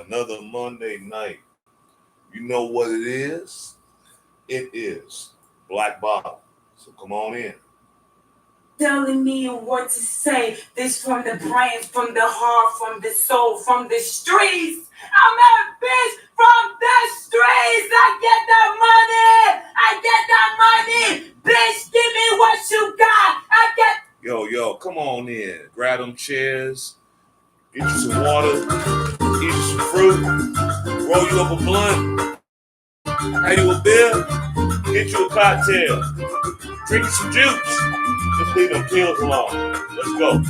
another Monday night. You know what it is? It is Black Bottle. So come on in. Telling me what to say. This from the brain, from the heart, from the soul, from the streets. I'm a bitch from the streets. I get that money. I get that money. Bitch, give me what you got. I get. Yo, come on in. Grab them chairs. Get you some water. Eat you some fruit. Roll you up a blunt. Have you a beer. Get you a cocktail. Drink you some juice. Just leave them pills alone. Let's go.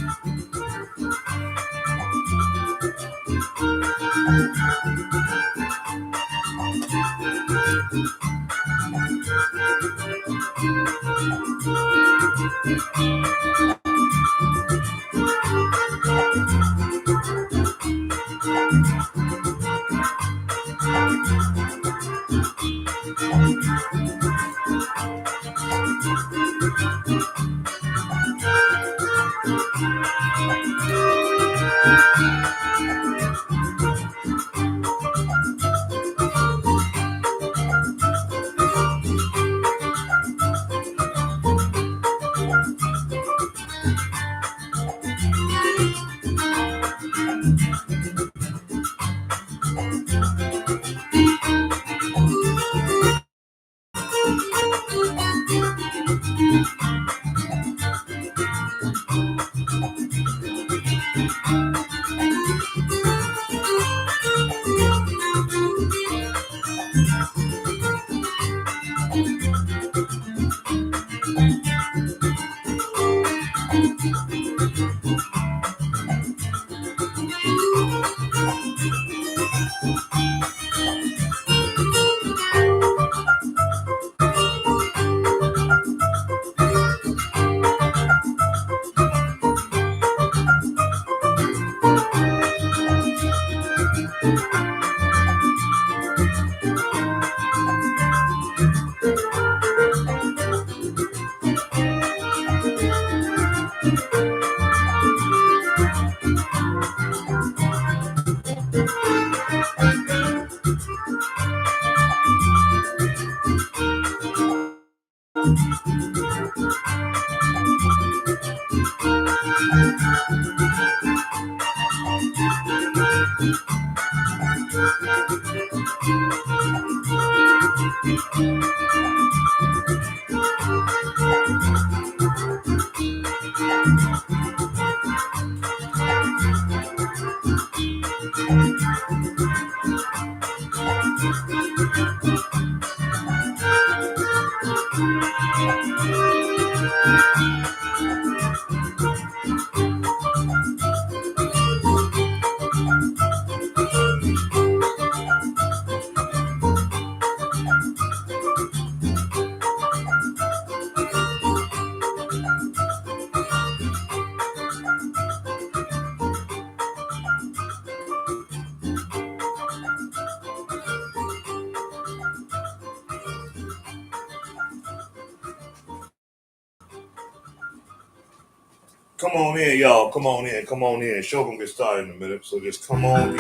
Come on in, y'all. Come on in. Show gonna get started in a minute, so just come on in.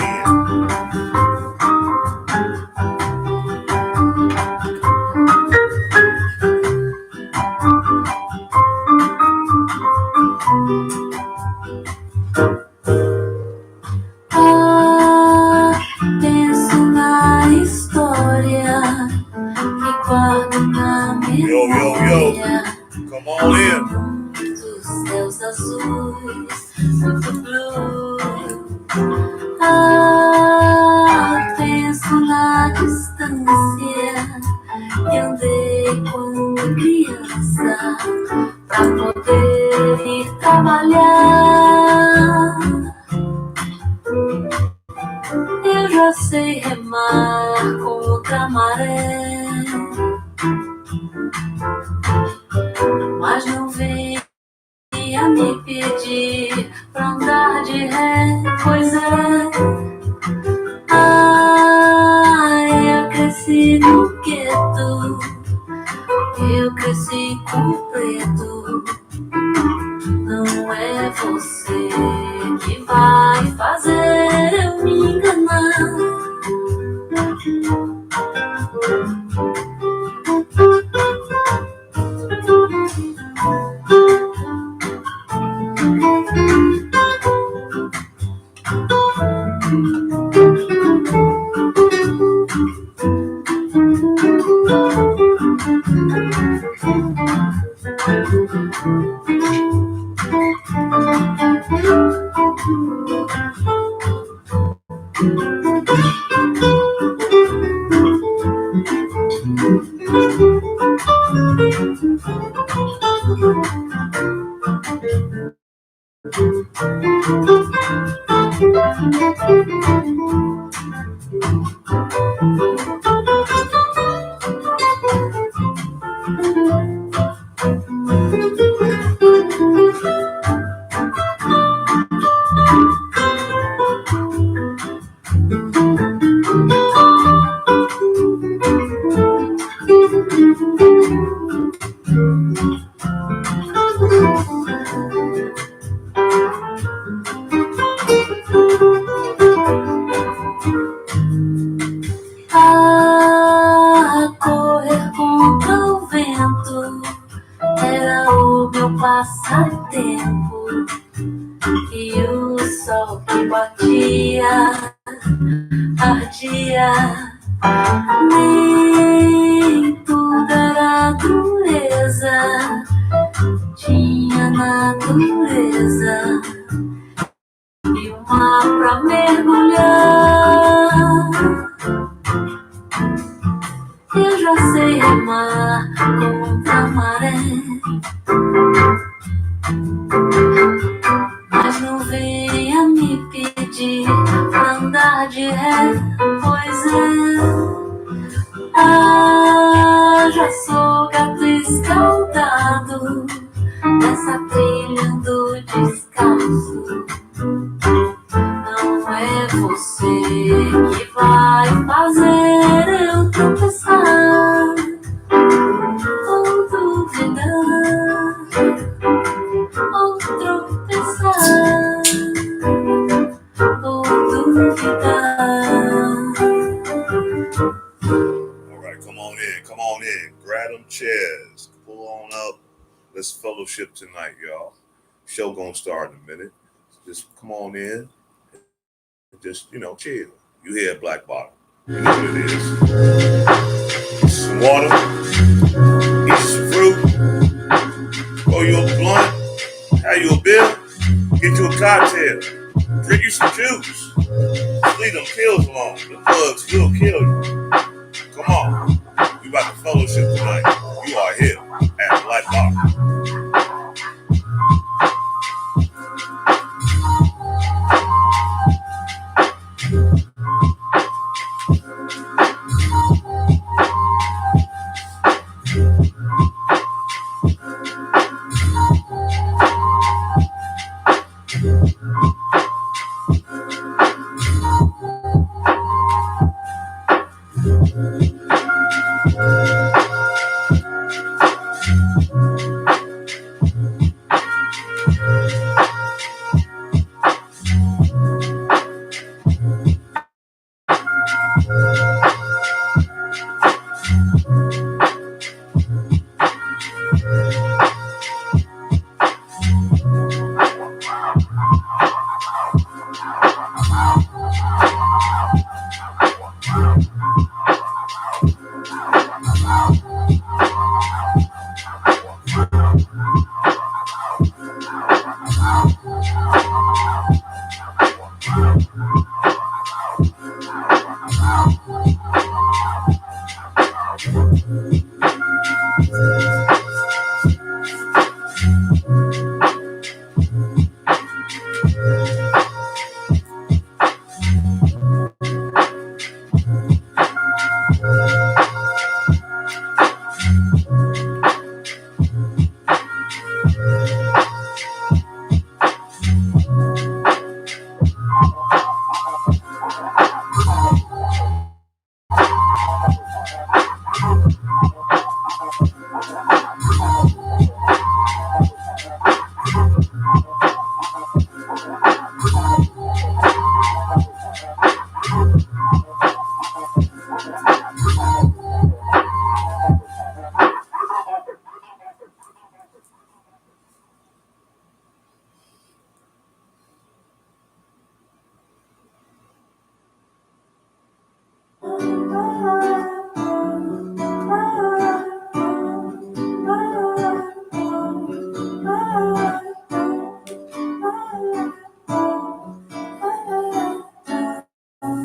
Penso na história que guardo na memória. Come on in. Céus azuis, muito blue. Penso na distância que andei quando criança pra poder ir trabalhar. Eu já sei remar contra a maré, mas não vem a me pedir pra andar de ré, pois é. Eu cresci no gueto, eu cresci completo. Não é você que vai fazer eu me enganar. A correr contra o vento era o meu passatempo. E o sol que batia ardia. Nem tudo era dureza, tinha natureza e o mar pra mergulhar. Eu já sei remar contra a maré, mas não venha me pedir pra andar de ré, pois já sou gato escaldado nessa trilha do descalço. Não é você que vai fazer eu tropeçar ou duvidar ou tropeçar ou duvidar. All right, come on in. Grab them chairs. Pull on up. Let's fellowship tonight, y'all. Show gonna start in a minute. Just come on in. Just, chill. You hear Black Bottom. You know what it is. Get some water. Eat some fruit. Roll you a blunt. Have you a beer. Get you a cocktail. Drink you some juice. Leave them pills alone. The bugs will kill you. Come on. We about to fellowship tonight. You are here at Black Bottom.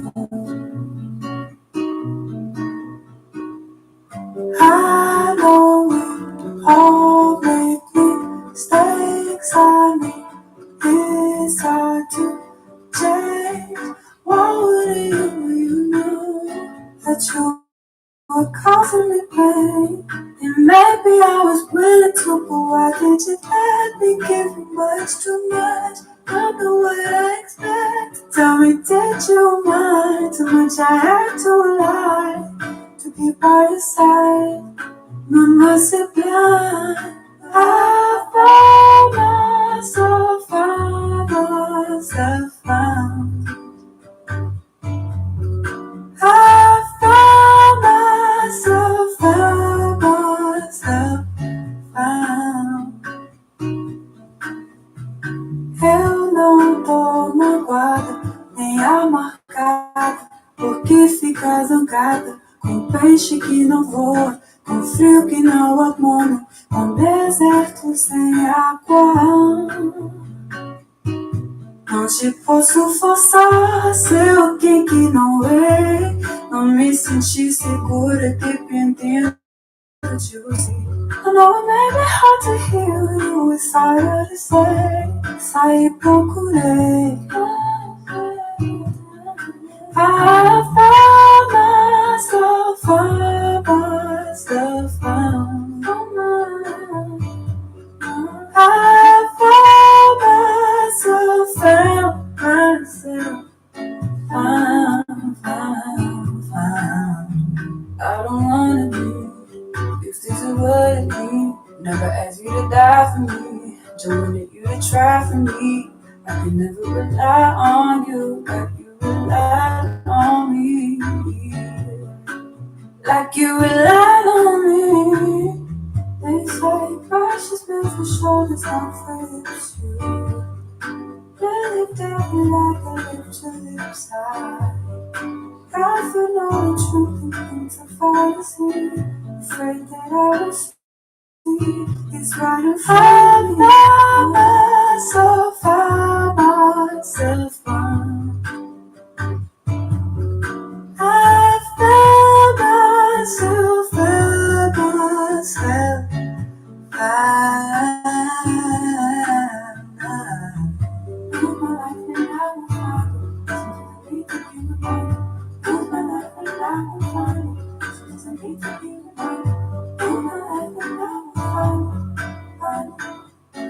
I know we all make mistakes. I know it's hard to change. Why would you know that you were causing me pain? And maybe I was willing to, but why did you let me give you much too much? Don't know what I expect. Tell me, did you mind too much? I had to lie to be by your side. Mama, c'est bien. I found myself, found myself, found. I found myself, found myself, found. Eu não tô magoada, nem amargada, porque fica zangada com peixe que não voa, com frio que não amona, com deserto sem água. Não te posso forçar a ser alguém que não é. Não me senti segura dependendo de você. I know it may be hard to hear you, it's harder to say. Saí procurei. I found myself, found myself, found. I found myself, found myself, found. I don't wanna be, if this is what it means. Never ask you to die for me, just wanted you to try for me. I can never rely on you like you relied on me. Like you relied on me. They say precious beautiful shoulders don't fit you. Really doubt me like I lift your lips high. I feel no truth and things I fantasy. Afraid that I will see it's right in front of me. I found myself, found. I found myself, found myself. Lose my life and I will find it. Sometimes I need to be reminded. Lose my life and I will find it. Sometimes I need to be reminded. Lose my life and I will find it. Find it,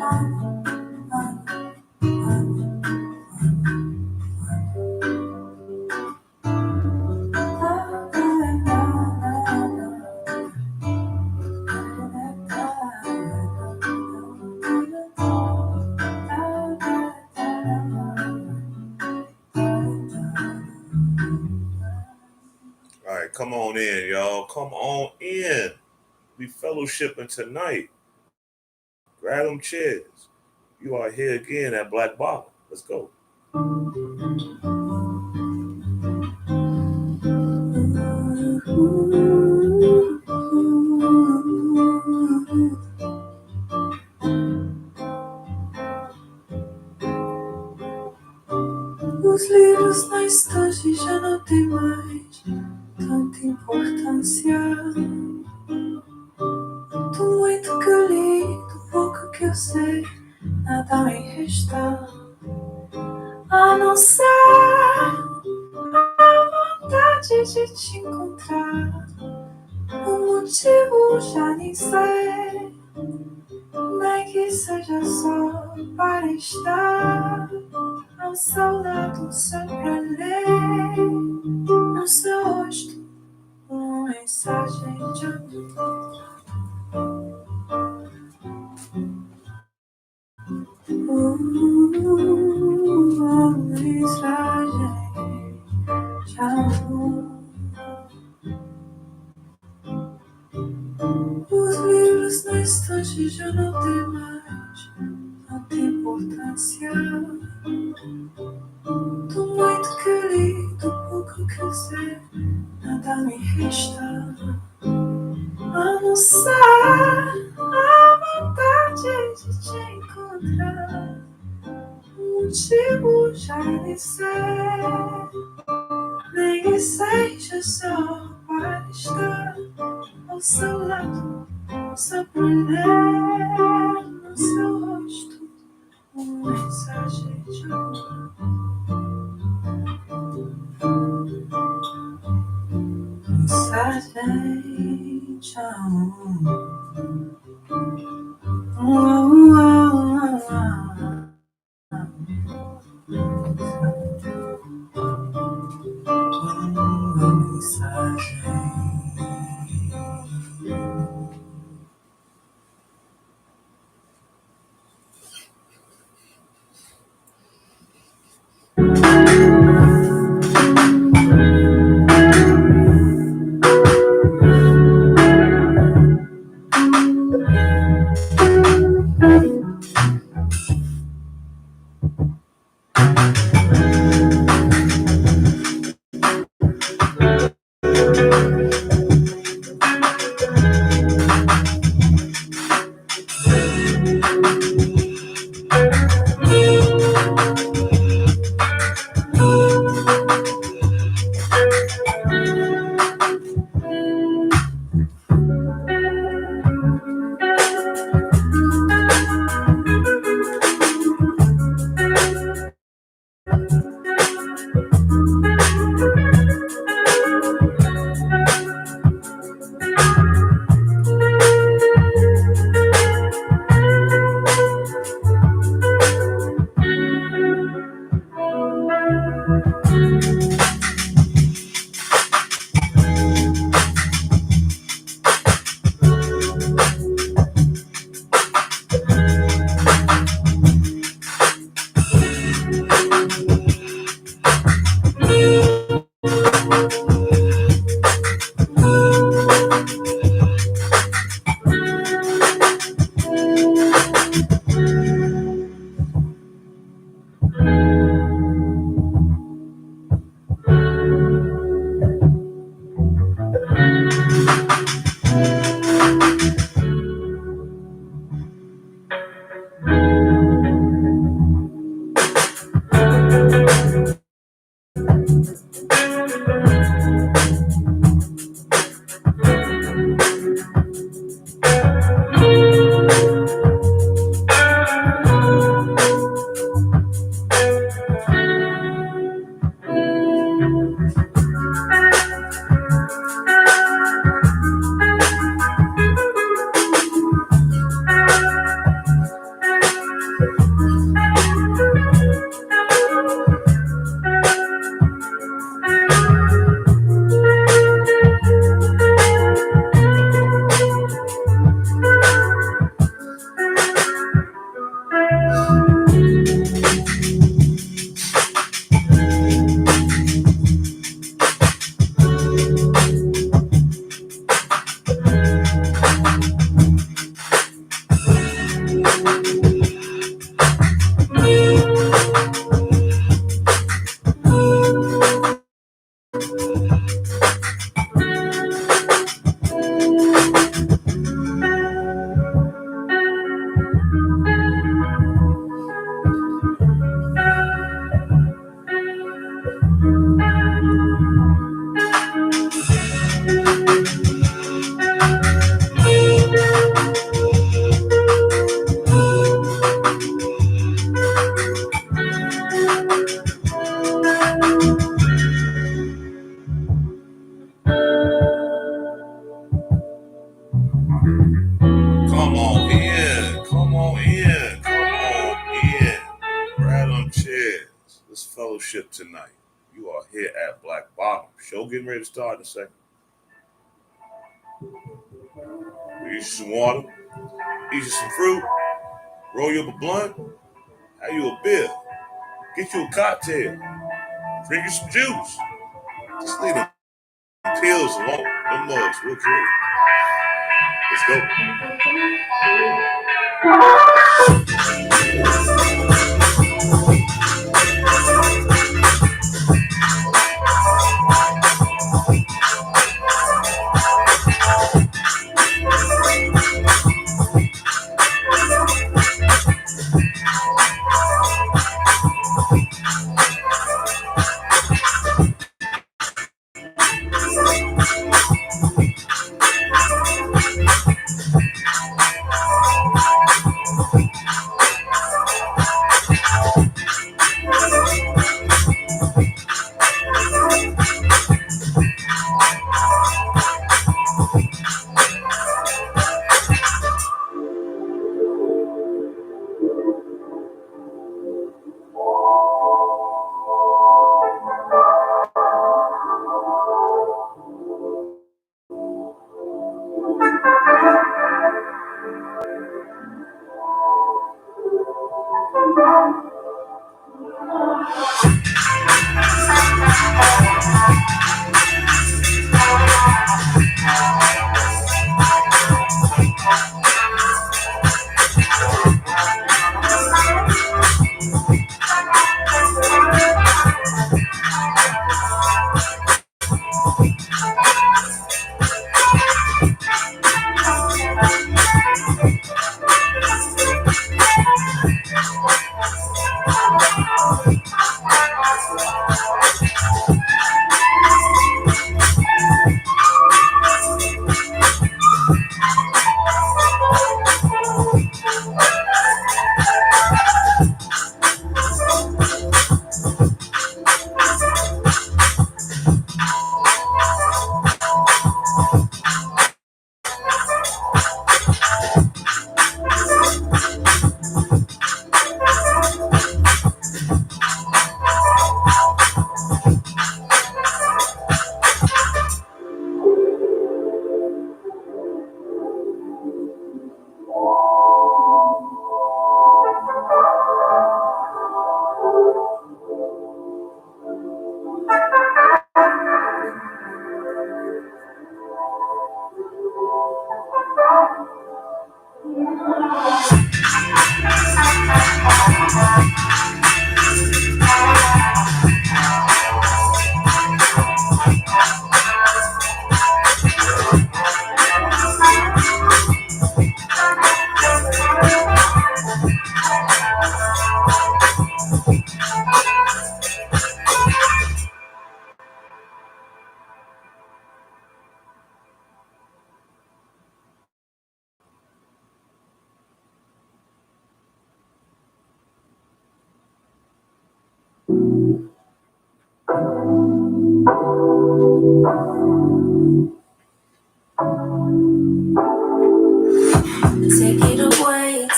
find it, find it, find it. All right, come on in, y'all. Come on in. We fellowshipping tonight. Grab them chairs. You are here again at Black Bottom. Let's go. Os livros na estante já não tem mais tanta importância. Do muito que eu li, do pouco que eu sei, nada me resta. A não ser a vontade de te encontrar. O motivo já nem sei, nem que seja só para estar ao seu lado, só pra ler no seu rosto uma mensagem de amor. Uma mensagem de amor. Os livros na estante já não tem mais tanta importância. Do muito que eu li, do pouco que eu sei, nada me resta. A não ser a vontade de te encontrar. O motivo já nem sei, seja só para estar ao seu lado, surpreender no seu rosto uma mensagem de amor. Mensagem de amor. Come on in, come on in, come on in. Grab them chairs. Let's fellowship tonight. You are here at Black Bottom. Show getting ready to start in a second. Eat you some water, eat you some fruit, roll you up a blunt, have you a beer, get you a cocktail, drink you some juice. Just leave them pills alone, them mugs, real cool. Let's go.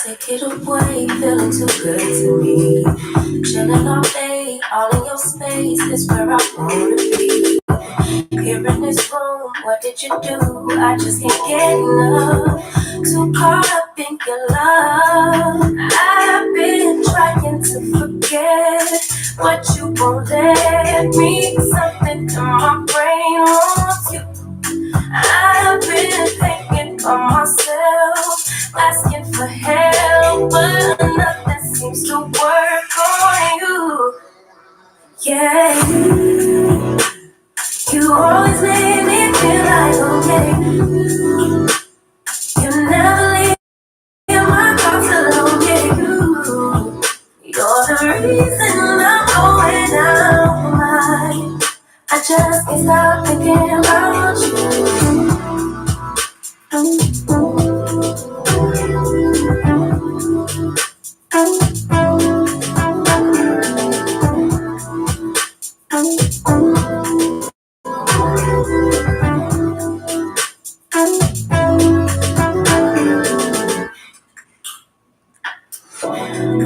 Take it away, feeling too good to me. Chilling all day, all in your space is where I wanna be. Here in this room, what did you do? I just can't get enough. Too caught up in your love. I've been trying to forget, but you won't let me. Something in my brain wants you. I've been thinking for myself, asking for help, but nothing seems to work on you. Yeah, you always make me feel like okay. You never leave my thoughts alone. Yeah, you're the reason I'm going out of my. I just can't stop thinking about you.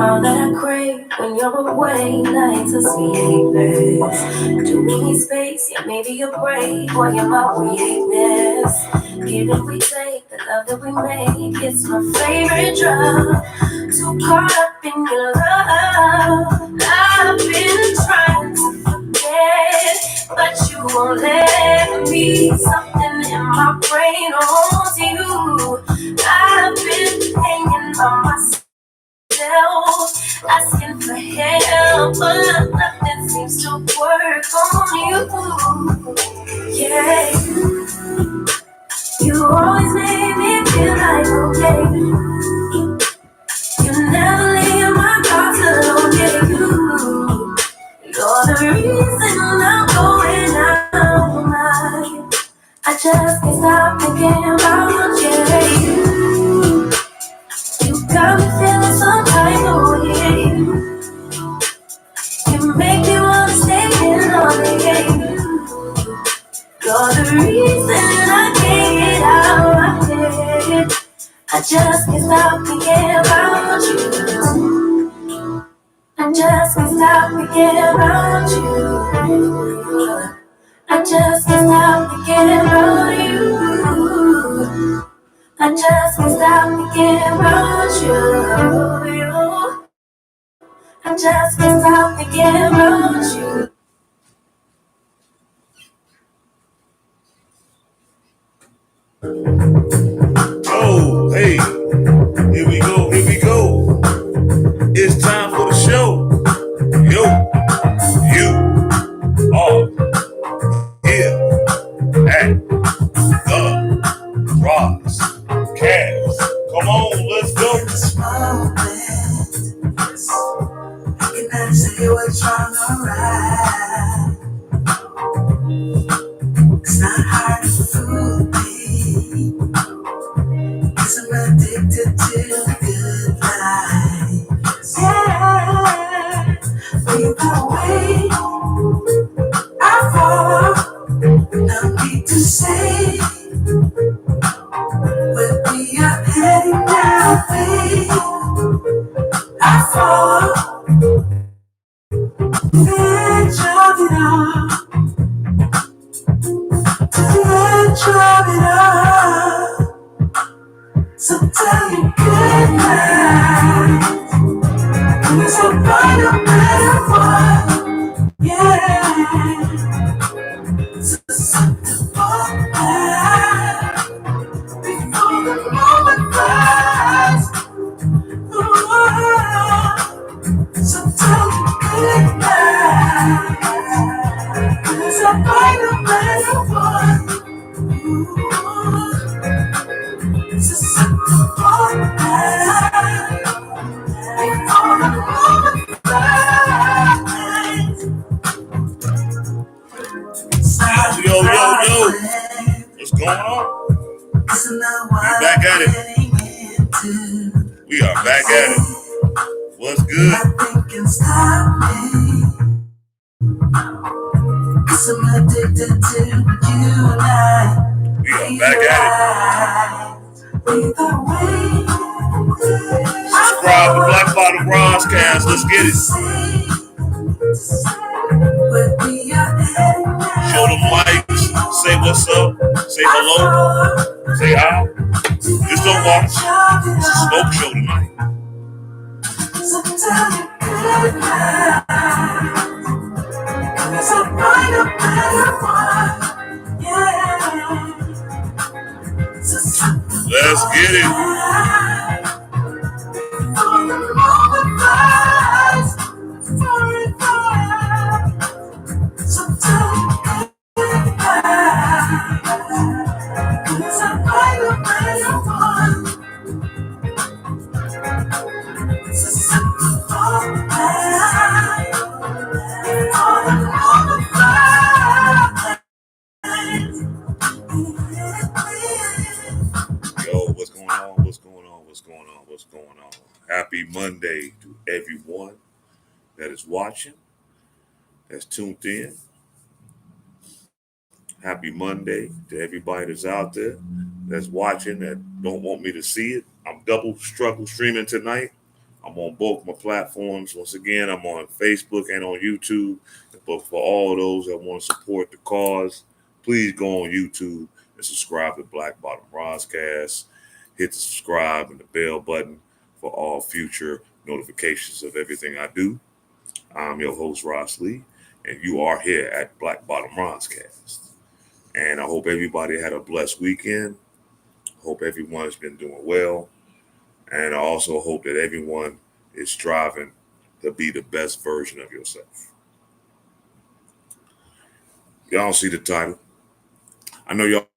All that I crave when you're away, nights are sleepless. Do we need space? Yeah, maybe you're brave, boy, you're my weakness. Give and we take, the love that we make, it's my favorite drug. Too caught up in your love. I've been trying to forget, but you won't let me. Something in my brain wants you. I've been hanging on myself, asking for help, but nothing seems to work on you. Yeah, you always make me feel like okay. You never leave my thoughts alone. Yeah, you're the reason I'm going out of my. I just can't stop thinking about you. You got me feeling some type of way. You make me wanna stay in on it. You're the reason I can't get out of it. I just can't stop thinking about you. I just can't stop thinking about you. I just can't stop thinking about you. I just can't stop thinking about you. I just can't stop thinking about you. Oh, hey, here we go, here we go. It's time for the show. Yo, you are here. It's not hard to fool me. 'Cause I'm addicted to good life. Yeah. Either way, I fall. No need to say where we are heading now, babe. I fall. Edge of it all. Edge of it all. So tell you good night. Cause I'm right no matter what. Yeah. So something for that. Before the moment flies. So tell me good night. Cause I'm right no matter what. So something for that. Before the moment flies. Yo. What's going on? We back at it. We are back at it. What's good? Nothing can stop me. 'Cause I'm addicted to you and I. We are back at it. Either way. Subscribe to Black Bottom Broadcast. Let's get it. Show them likes. Say what's up. Say hello. Say hi. Just don't watch. It's a smoke show tonight. So tell me good night. 'Cause I'm right no matter what. Yeah. So let's get it. For the moment flies. So tell me good night. 'Cause I'm right no matter what. So simple for that. For the moment flies. Yo, what's going on? Happy Monday to everyone that is watching, that's tuned in. Happy Monday to everybody that's out there, that's watching, that don't want me to see it. I'm double struggle streaming tonight. I'm on both my platforms. Once again, I'm on Facebook and on YouTube. But for all those that want to support the cause, please go on YouTube and subscribe to Black Bottom Broadcast. Hit the subscribe and the bell button for all future notifications of everything I do. I'm your host, Ross Lee, and you are here at Black Bottom Broadcast. And I hope everybody had a blessed weekend. Hope everyone's been doing well. And I also hope that everyone is striving to be the best version of yourself. Y'all see the title. I know y'all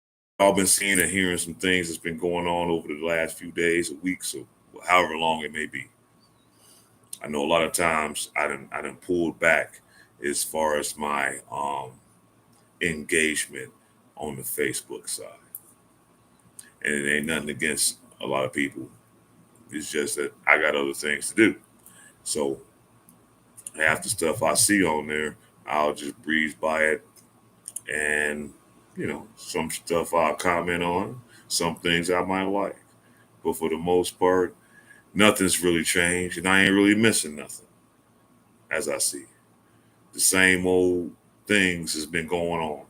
been seeing and hearing some things that's been going on over the last few days or weeks or however long it may be. I know a lot of times I done pulled back as far as my engagement on the Facebook side. And it ain't nothing against a lot of people. It's just that I got other things to do. So half the stuff I see on there, I'll just breeze by it. And, some stuff I'll comment on, some things I might like. But for the most part, nothing's really changed. And I ain't really missing nothing, as I see. The same old things has been going on.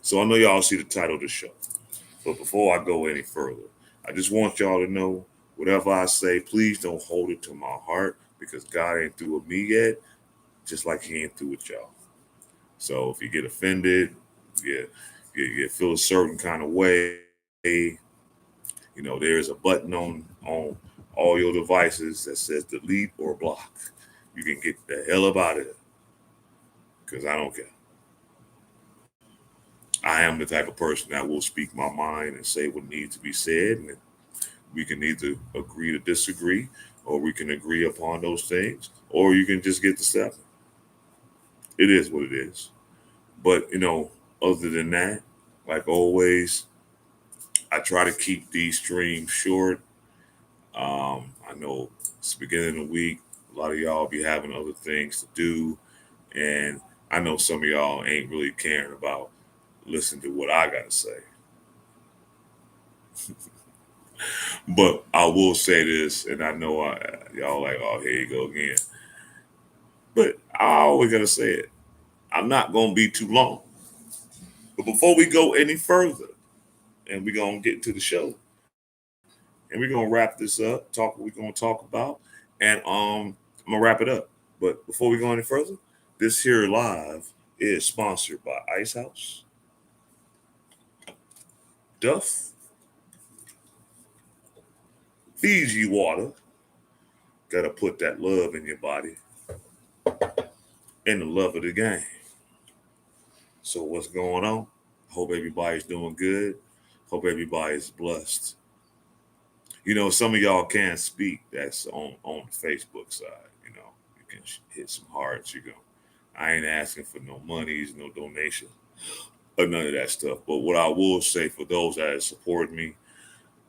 So I know y'all see the title of the show. But before I go any further, I just want y'all to know, whatever I say, please don't hold it to my heart, because God ain't through with me yet, just like he ain't through with y'all. So if you get offended, you feel a certain kind of way, there's a button on all your devices that says delete or block. You can get the hell up out of it, because I don't care. I am the type of person that will speak my mind and say what needs to be said, and we can either agree to disagree, or we can agree upon those things, or you can just get the stuff. It is what it is. But, Other than that, like always, I try to keep these streams short. I know it's the beginning of the week. A lot of y'all be having other things to do. And I know some of y'all ain't really caring about listening to what I got to say. But I will say this, and I know y'all like, oh, here you go again. But I always got to say it. I'm not going to be too long. But before we go any further, and we're going to get into the show, and we're going to wrap this up, talk what we're going to talk about, and I'm going to wrap it up. But before we go any further, this here live is sponsored by Ice House, Duff, Fiji Water. Got to put that love in your body and the love of the game. So what's going on? Hope everybody's doing good. Hope everybody's blessed. You know, some of y'all can't speak. That's on the Facebook side. You know, you can hit some hearts. You go. I ain't asking for no monies, no donation, or none of that stuff. But what I will say for those that support me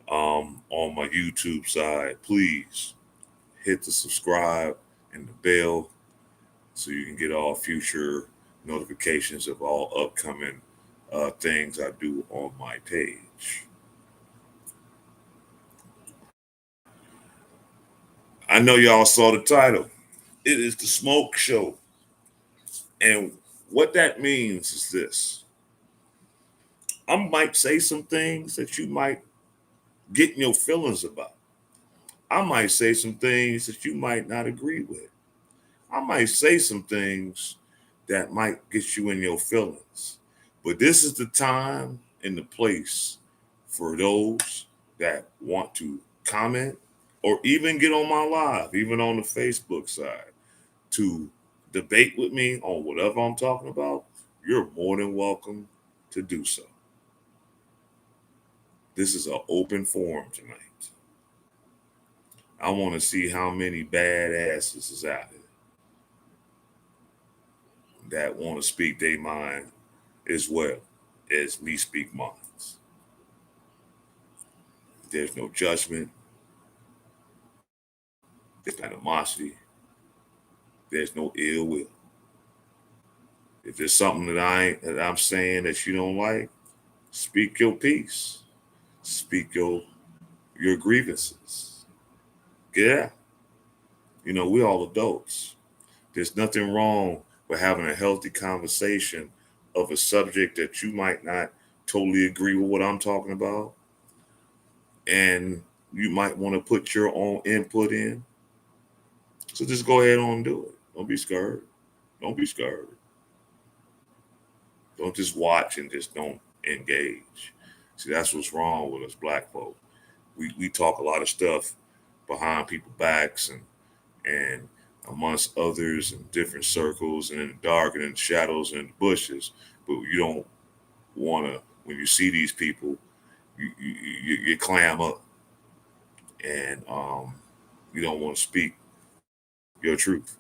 on my YouTube side, please hit the subscribe and the bell so you can get all future notifications of all upcoming things I do on my page. I know y'all saw the title. It is the Smoke Show. And what that means is this. I might say some things that you might get in your feelings about. I might say some things that you might not agree with. I might say some things that might get you in your feelings. But this is the time and the place for those that want to comment or even get on my live, even on the Facebook side, to debate with me on whatever I'm talking about. You're more than welcome to do so. This is an open forum tonight. I want to see how many badasses is out here that want to speak their mind as well as me speak minds. There's no judgment. There's no animosity. There's no ill will. If there's something that I'm saying that you don't like, speak your piece. Speak your grievances. Get out. You know, we're all adults. There's nothing wrong with having a healthy conversation of a subject that you might not totally agree with what I'm talking about. And you might want to put your own input in. So just go ahead on and do it. Don't be scared. Don't be scared. Don't just watch and just don't engage. See, that's what's wrong with us black folk. We talk a lot of stuff behind people's backs and amongst others in different circles and in the dark and in the shadows and in the bushes. But you don't want to, when you see these people, you clam up and you don't want to speak your truth.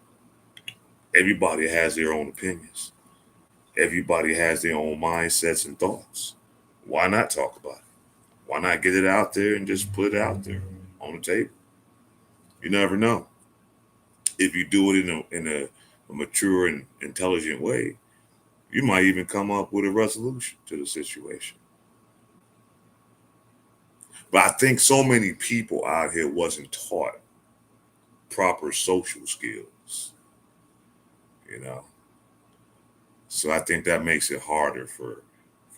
Everybody has their own opinions. Everybody has their own mindsets and thoughts. Why not talk about it? Why not get it out there and just put it out there on the table? You never know. If you do it in a mature and intelligent way, you might even come up with a resolution to the situation. But I think so many people out here wasn't taught proper social skills, you know. So I think that makes it harder for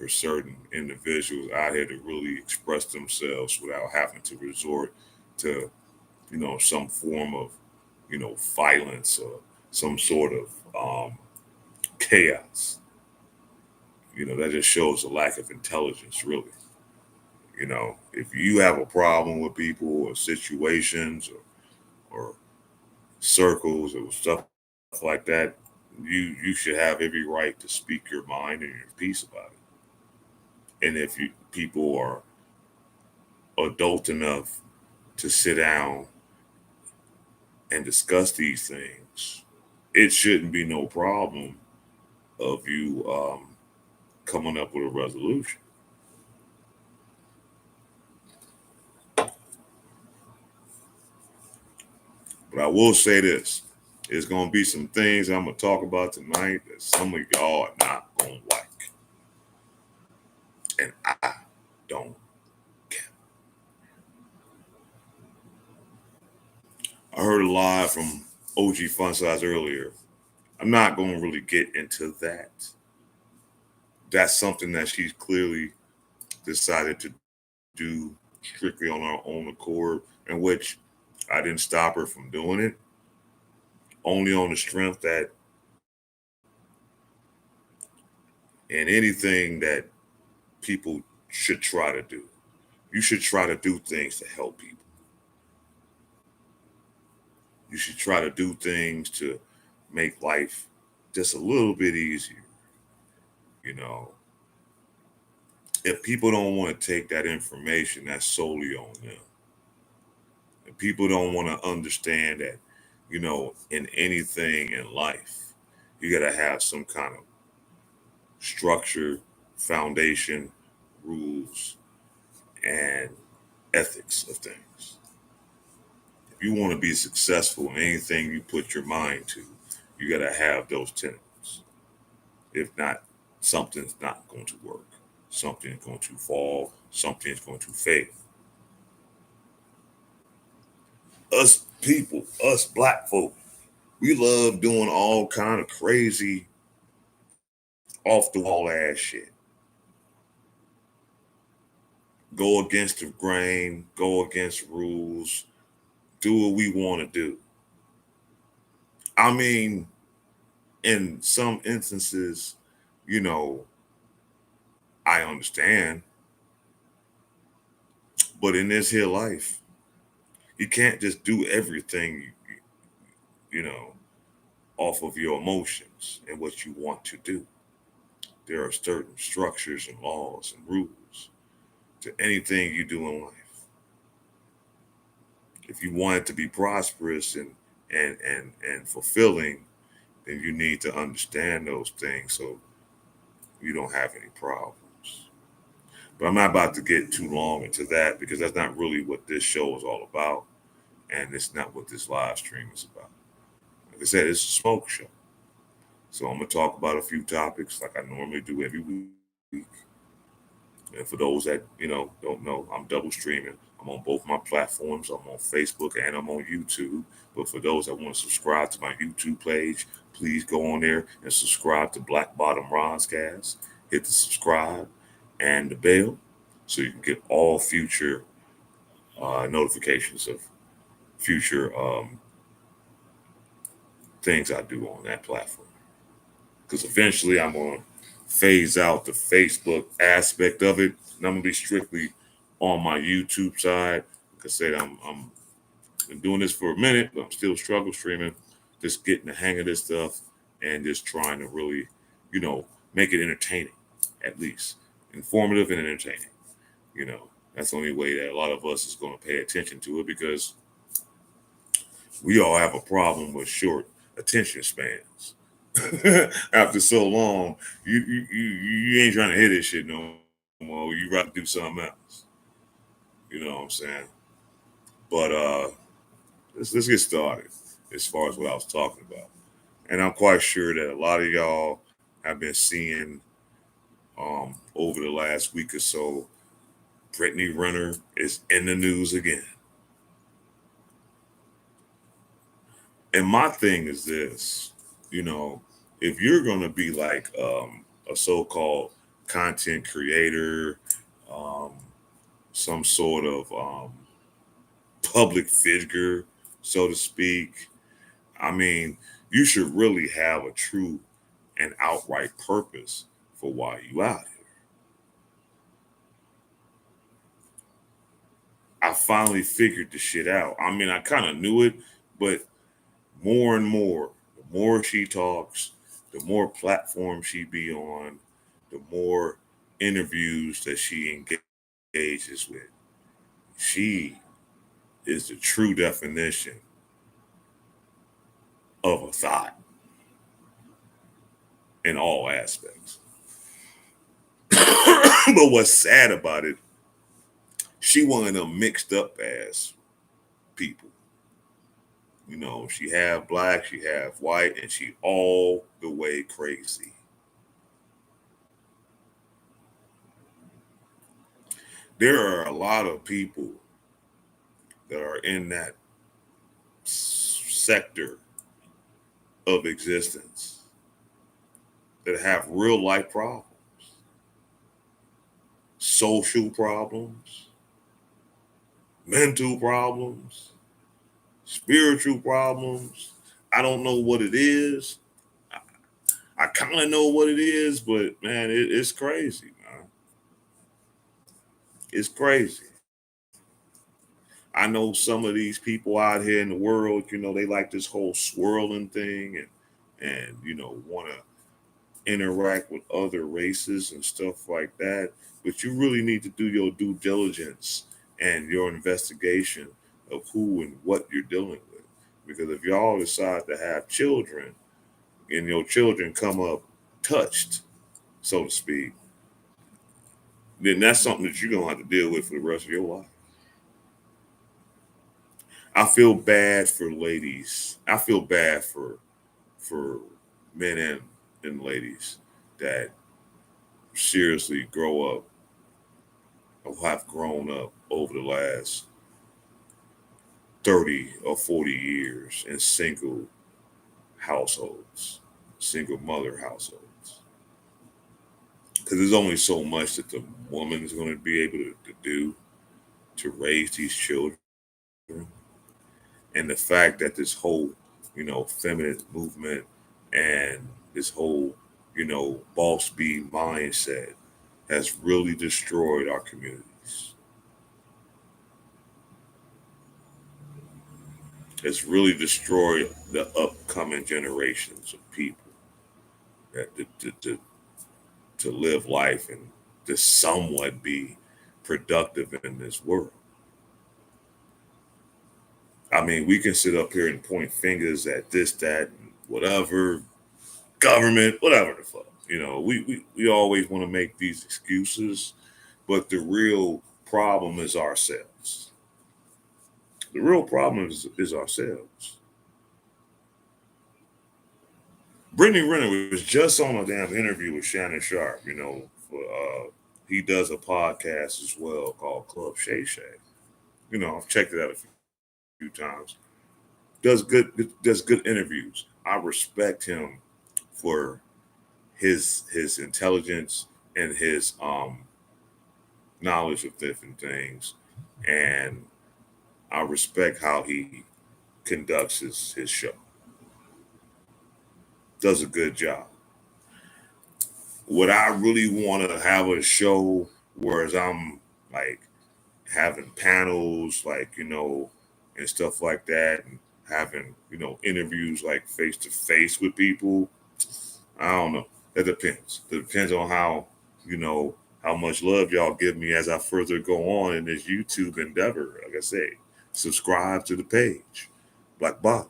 certain individuals out here to really express themselves without having to resort to, you know, some form of, you know, violence or some sort of chaos. You know, that just shows a lack of intelligence, really. You know, if you have a problem with people or situations or circles or stuff like that, you should have every right to speak your mind and your piece about it. And if people are adult enough to sit down and discuss these things, it shouldn't be no problem of you coming up with a resolution. But I will say this. There's going to be some things I'm going to talk about tonight that some of y'all are not going to like. And I don't care. I heard a lot from OG Fun Size earlier. I'm not going to really get into that. That's something that she's clearly decided to do strictly on her own accord, in which I didn't stop her from doing it, only on the strength that in anything that people should try to do, you should try to do things to help people. You should try to do things to make life just a little bit easier. You know, if people don't want to take that information, that's solely on them. If people don't want to understand that, you know, in anything in life, you got to have some kind of structure, foundation, rules, and ethics of things. If you want to be successful in anything you put your mind to, you got to have those tenets. If not, something's not going to work. Something's going to fall. Something's going to fail. Us people, us black folk, we love doing all kind of crazy, off the wall ass shit. Go against the grain, go against rules, do what we want to do. I mean, in some instances, you know, I understand. But in this here life, you can't just do everything, you know, off of your emotions and what you want to do. There are certain structures and laws and rules to anything you do in life. If you want it to be prosperous and fulfilling, then you need to understand those things so you don't have any problems. But I'm not about to get too long into that because that's not really what this show is all about. And it's not what this live stream is about. Like I said, it's a smoke show. So I'm going to talk about a few topics like I normally do every week. And for those that, you know, don't know, I'm double streaming. I'm on both my platforms. I'm on Facebook and I'm on YouTube. But for those that want to subscribe to my YouTube page, please go on there and subscribe to Black Bottom Roscast. Hit the subscribe and the bell so you can get all future notifications of future things I do on that platform. Because eventually I'm going to phase out the Facebook aspect of it, and I'm going to be strictly on my YouTube side. Like I said, I'm been doing this for a minute, but I'm still struggle streaming, just getting the hang of this stuff and just trying to really, you know, make it entertaining, at least informative and entertaining. You know, that's the only way that a lot of us is going to pay attention to it, because we all have a problem with short attention spans. After so long, you ain't trying to hear this shit no more. You rather do something else. You know what I'm saying? But let's get started as far as what I was talking about. And I'm quite sure that a lot of y'all have been seeing over the last week or so, Brittany Renner is in the news again. And my thing is this, you know, if you're going to be like a so-called content creator, some sort of public figure, so to speak, I mean, you should really have a true and outright purpose for why you out here. I finally figured the shit out. I mean, I kind of knew it, but more and more, the more she talks, the more platforms she be on, the more interviews that she engages with. She is the true definition of a thought in all aspects. But what's sad about it, she one of them mixed up ass people. You know, she half black, she half white, and she all the way crazy. There are a lot of people that are in that sector of existence that have real life problems, social problems, mental problems, spiritual problems. I don't know what it is. I kind of know what it is, but man, it's crazy, man. It's crazy. I know some of these people out here in the world, you know, they like this whole swirling thing and you know, want to interact with other races and stuff like that. But you really need to do your due diligence and your investigation of who and what you're dealing with. Because if y'all decide to have children and your children come up touched, so to speak, then that's something that you're gonna have to deal with for the rest of your life. I feel bad for ladies. I feel bad for men and ladies that seriously grow up or have grown up over the last 30 or 40 years in single households, single mother households. Because there's only so much that the woman is going to be able to do to raise these children. And the fact that this whole, you know, feminist movement and this whole, you know, boss bee mindset has really destroyed our communities. It's really destroyed the upcoming generations of people that to live life and to somewhat be productive in this world. I mean, we can sit up here and point fingers at this, that, and whatever, government, whatever the fuck. You know, we always want to make these excuses, but the real problem is ourselves. The real problem is ourselves. Brittany Renner was just on a damn interview with Shannon Sharp, you know, he does a podcast as well called Club Shay Shay. You know, I've checked it out a few times. Does good interviews. I respect him for his intelligence and his knowledge of different things, and I respect how he conducts his show. Does a good job. Would I really want to have a show whereas I'm like having panels, like, you know, and stuff like that, and having, you know, interviews like face to face with people? I don't know. It depends. It depends on how, you know, how much love y'all give me as I further go on in this YouTube endeavor. Like I say, subscribe to the page. Black Bot.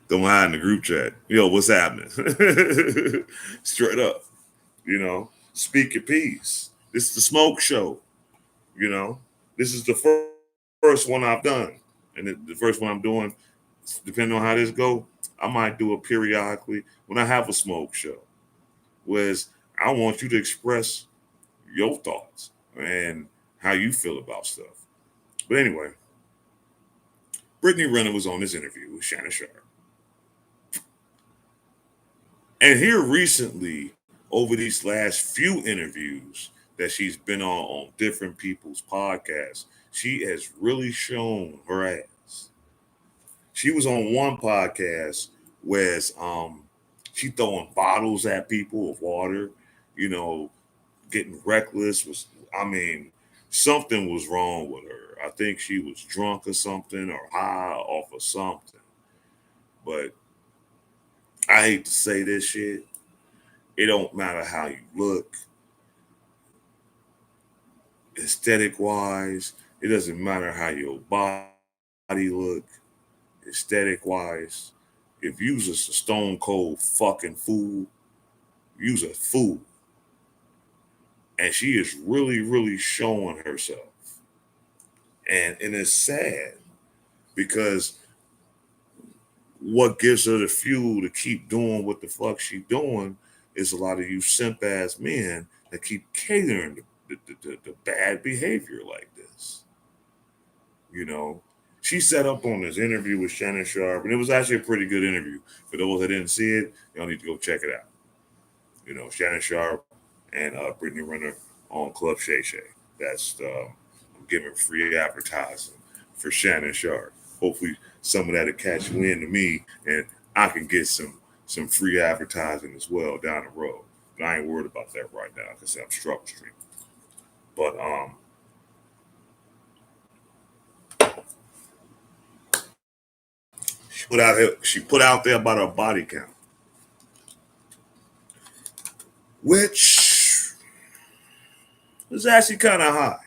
Don't hide in the group chat. Yo, what's happening? Straight up. You know, speak your piece. This is the smoke show. You know, this is the first one I've done. And the first one I'm doing, depending on how this go, I might do it periodically when I have a smoke show. Whereas I want you to express your thoughts and how you feel about stuff. But anyway, Brittany Renner was on this interview with Shannon Sharp. And here recently, over these last few interviews that she's been on different people's podcasts, she has really shown her ass. She was on one podcast where she throwing bottles at people of water, you know, getting reckless. Something was wrong with her. I think she was drunk or something or high off of something. But I hate to say this shit. It don't matter how you look, aesthetic wise. It doesn't matter how your body look, aesthetic wise. If you's just a stone cold fucking fool, You's a fool. And she is really, really showing herself. And it's sad because what gives her the fuel to keep doing what the fuck she doing is a lot of you simp ass men that keep catering to the bad behavior like this. You know, she set up on this interview with Shannon Sharpe, and it was actually a pretty good interview. For those that didn't see it, y'all need to go check it out. You know, Shannon Sharpe and Brittany Renner on Club Shay Shay. That's I'm giving free advertising for Shannon Sharpe. Hopefully, some of that will catch wind to me, and I can get some free advertising as well down the road. But I ain't worried about that right now because I'm struggle streaming. But she put out there about her body count, which was actually kind of high.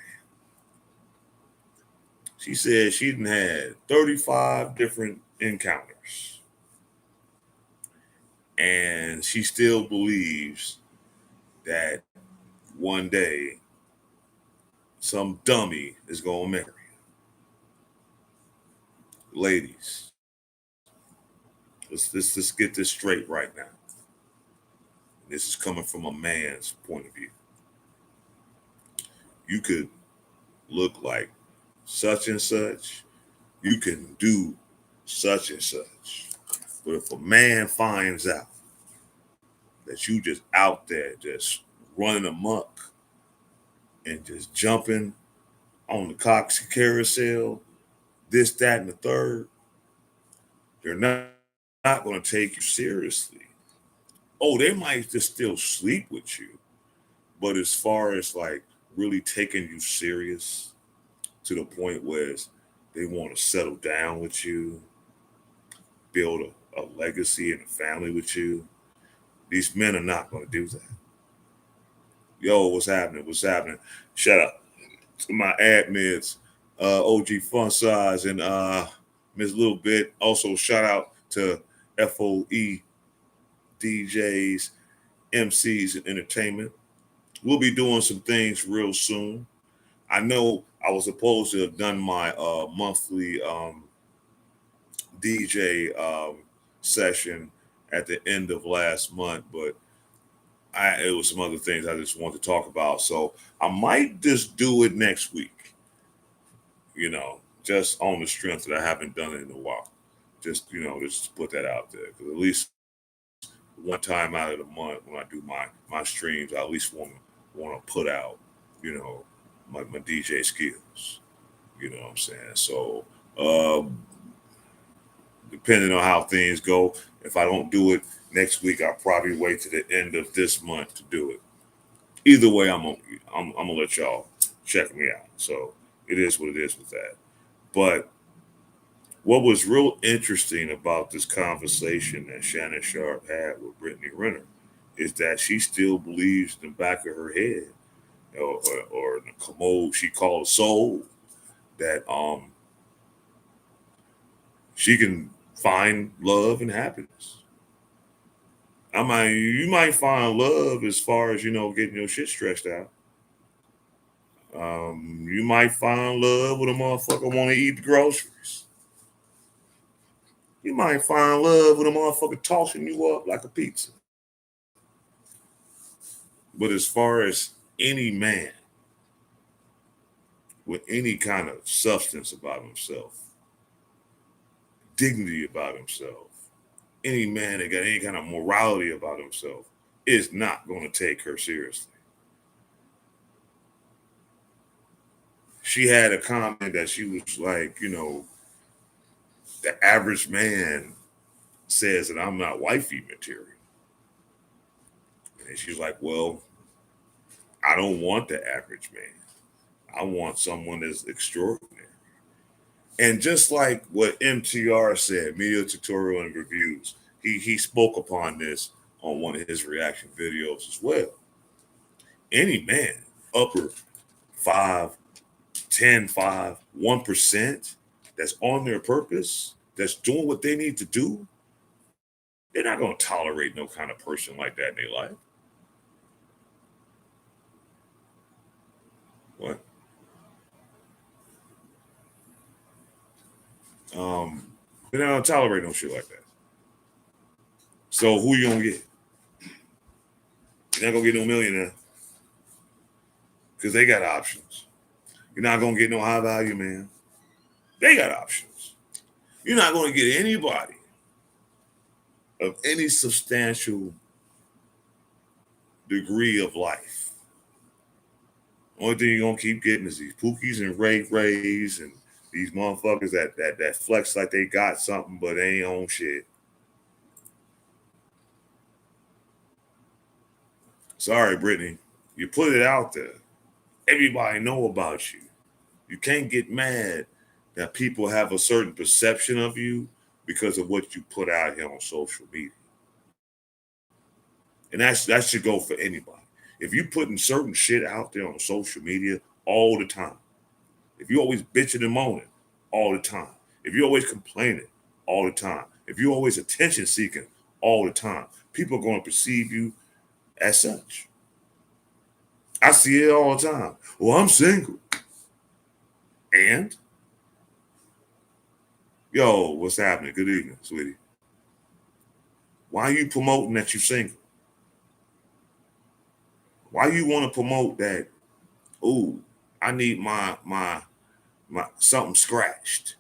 She said she done had 35 different encounters. And she still believes that one day some dummy is going to marry her. Ladies, let's get this straight right now. This is coming from a man's point of view. You could look like such and such. You can do such and such. But if a man finds out that you just out there just running amok and just jumping on the Cox carousel, this, that, and the third, they're not going to take you seriously. Oh, they might just still sleep with you. But as far as like really taking you serious to the point where they want to settle down with you, build a legacy and a family with you, these men are not going to do that. Yo, what's happening? What's happening? Shout out to my admins, OG Fun Size and Miss Little Bit. Also, shout out to FOE DJs, MCs, and entertainment. We'll be doing some things real soon. I know I was supposed to have done my monthly DJ session at the end of last month, but it was some other things I just want to talk about. So I might just do it next week, you know, just on the strength that I haven't done it in a while. Just, you know, just put that out there. Because at least one time out of the month when I do my streams, I at least want to put out, you know, my DJ skills. You know what I'm saying? So depending on how things go, if I don't do it next week, I'll probably wait to the end of this month to do it. Either way, I'm gonna let y'all check me out. So it is what it is with that. But what was real interesting about this conversation that Shannon Sharpe had with Brittany Renner is that she still believes in the back of her head or the commode she called soul that she can find love and happiness. I mean, you might find love as far as, you know, getting your shit stretched out. You might find love with a motherfucker want to eat the groceries. You might find love with a motherfucker tossing you up like a pizza. But as far as any man with any kind of substance about himself, dignity about himself, any man that got any kind of morality about himself is not going to take her seriously. She had a comment that she was like, you know, the average man says that I'm not wifey material. And she's like, well, I don't want the average man. I want someone that's extraordinary. And just like what MTR said, Media Tutorial and Reviews, he spoke upon this on one of his reaction videos as well. Any man, upper 5, 10, 5, 1%, that's on their purpose, that's doing what they need to do, they're not going to tolerate no kind of person like that in their life. What? They don't tolerate no shit like that. So who you gonna get? You're not gonna get no millionaire because they got options. You're not gonna get no high value man. They got options. You're not gonna get anybody of any substantial degree of life. Only thing you're gonna keep getting is these Pookies and Ray Rays and these motherfuckers that flex like they got something but they ain't on shit. Sorry, Brittany. You put it out there. Everybody know about you. You can't get mad that people have a certain perception of you because of what you put out here on social media. And that should go for anybody. If you putting certain shit out there on social media all the time, if you always bitching and moaning all the time, if you always complaining all the time, if you always attention seeking all the time, people are going to perceive you as such. I see it all the time. Well, I'm single. And? Yo, what's happening? Good evening, sweetie. Why are you promoting that you're single? Why you want to promote that? Ooh, I need my something scratched.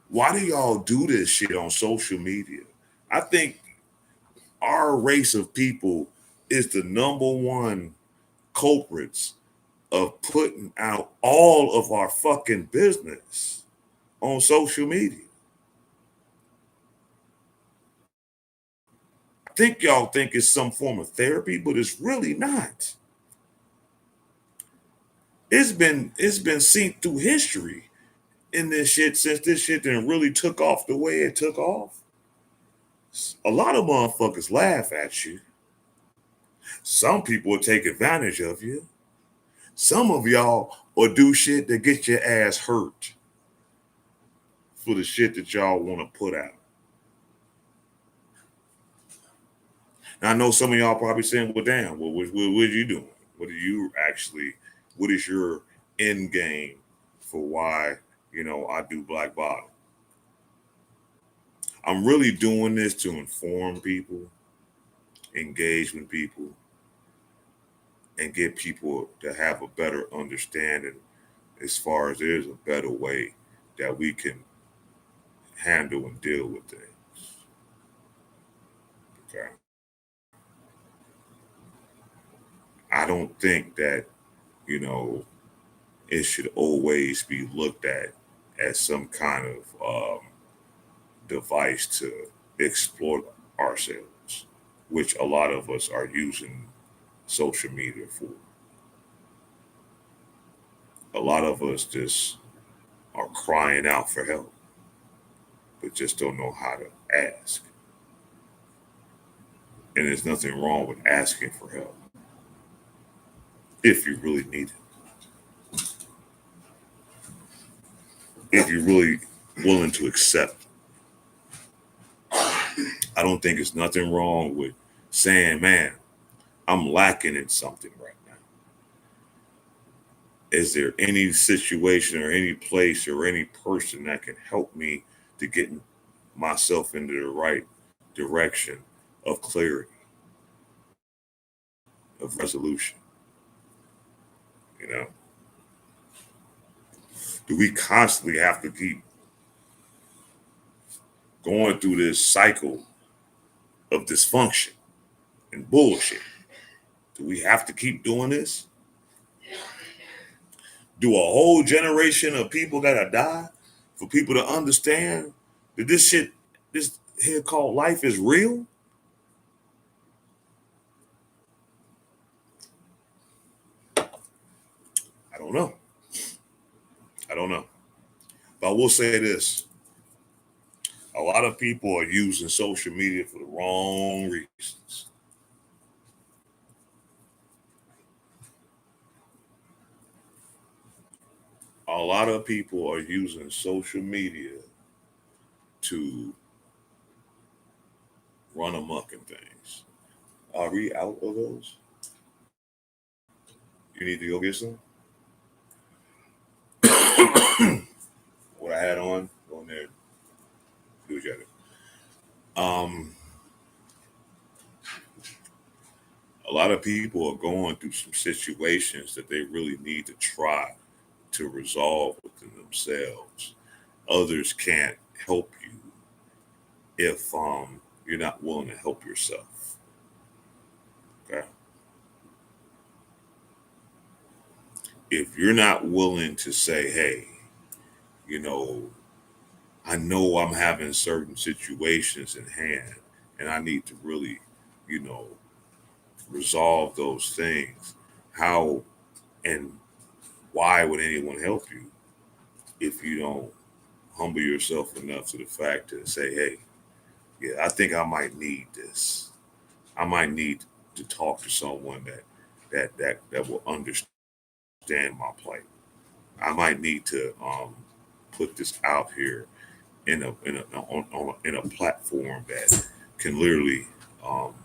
Why do y'all do this shit on social media? I think our race of people is the number one culprits of putting out all of our fucking business on social media. I think y'all think it's some form of therapy, but it's really not. It's been seen through history in this shit since this shit didn't really took off the way it took off. A lot of motherfuckers laugh at you. Some people will take advantage of you. Some of y'all will do shit that get your ass hurt for the shit that y'all want to put out. Now, I know some of y'all probably saying, well, damn, what are you doing? What is your end game for why, I do Black Bottom? I'm really doing this to inform people, engage with people, and get people to have a better understanding as far as there's a better way that we can handle and deal with things. Okay. I don't think that, it should always be looked at as some kind of device to exploit ourselves, which a lot of us are using social media for. A lot of us just are crying out for help, but just don't know how to ask. And there's nothing wrong with asking for help if you really need it. If you're really willing to accept. I don't think it's nothing wrong with saying, man, I'm lacking in something right now. Is there any situation or any place or any person that can help me to get myself into the right direction of clarity, of resolution? Do we constantly have to keep going through this cycle of dysfunction and bullshit? Do we have to keep doing this? Do a whole generation of people gotta die for people to understand that this here called life is real? I don't know. But I will say this. A lot of people are using social media for the wrong reasons. A lot of people are using social media to run amok in things. Are we out of those? You need to go get some. What I had on, go in there, do what you gotta do. A lot of people are going through some situations that they really need to try to resolve within themselves. Others can't help you if you're not willing to help yourself. Okay. If you're not willing to say, hey, you know, I know I'm having certain situations in hand and I need to really, you know, resolve those things. How and why would anyone help you if you don't humble yourself enough to the fact to say, hey, yeah, I think I might need this. I might need to talk to someone that will understand my plight. I might need to put this out here in a platform that can literally um,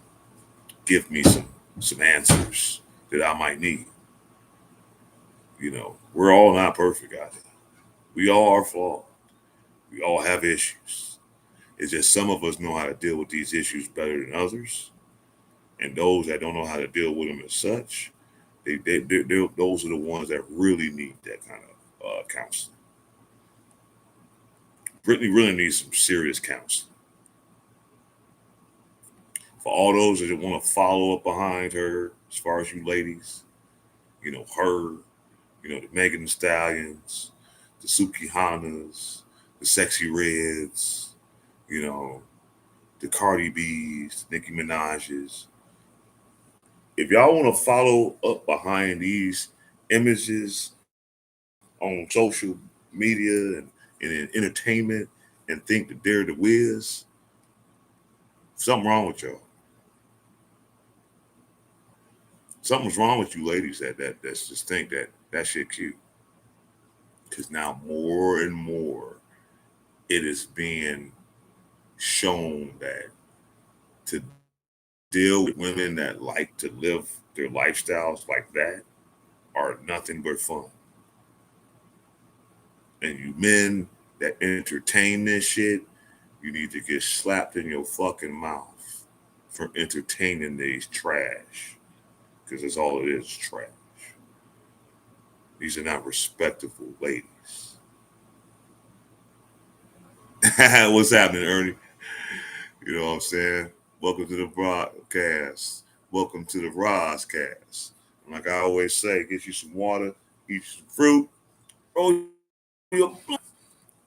give me some answers that I might need. You know, we're all not perfect out there. We all are flawed. We all have issues. It's just some of us know how to deal with these issues better than others, and those that don't know how to deal with them as such, those are the ones that really need that kind of counseling. Brittany really needs some serious counseling. For all those that want to follow up behind her, as far as you ladies, you know, her, you know, the Megan Thee Stallions, the Suki Hanas, the Sexy Reds, you know, the Cardi B's, Nicki Minaj's. If y'all want to follow up behind these images on social media and in entertainment and think that they're the whiz, something wrong with y'all. Something's wrong with you ladies that's just think that shit cute. Because now more and more it is being shown that to deal with women that like to live their lifestyles like that are nothing but fun. And you men that entertain this shit, you need to get slapped in your fucking mouth for entertaining these trash. Because that's all it is, trash. These are not respectable ladies. What's happening, Ernie? You know what I'm saying? Welcome to the broadcast. Welcome to the Rozcast. Like I always say, get you some water, eat some fruit, roll you a blunt,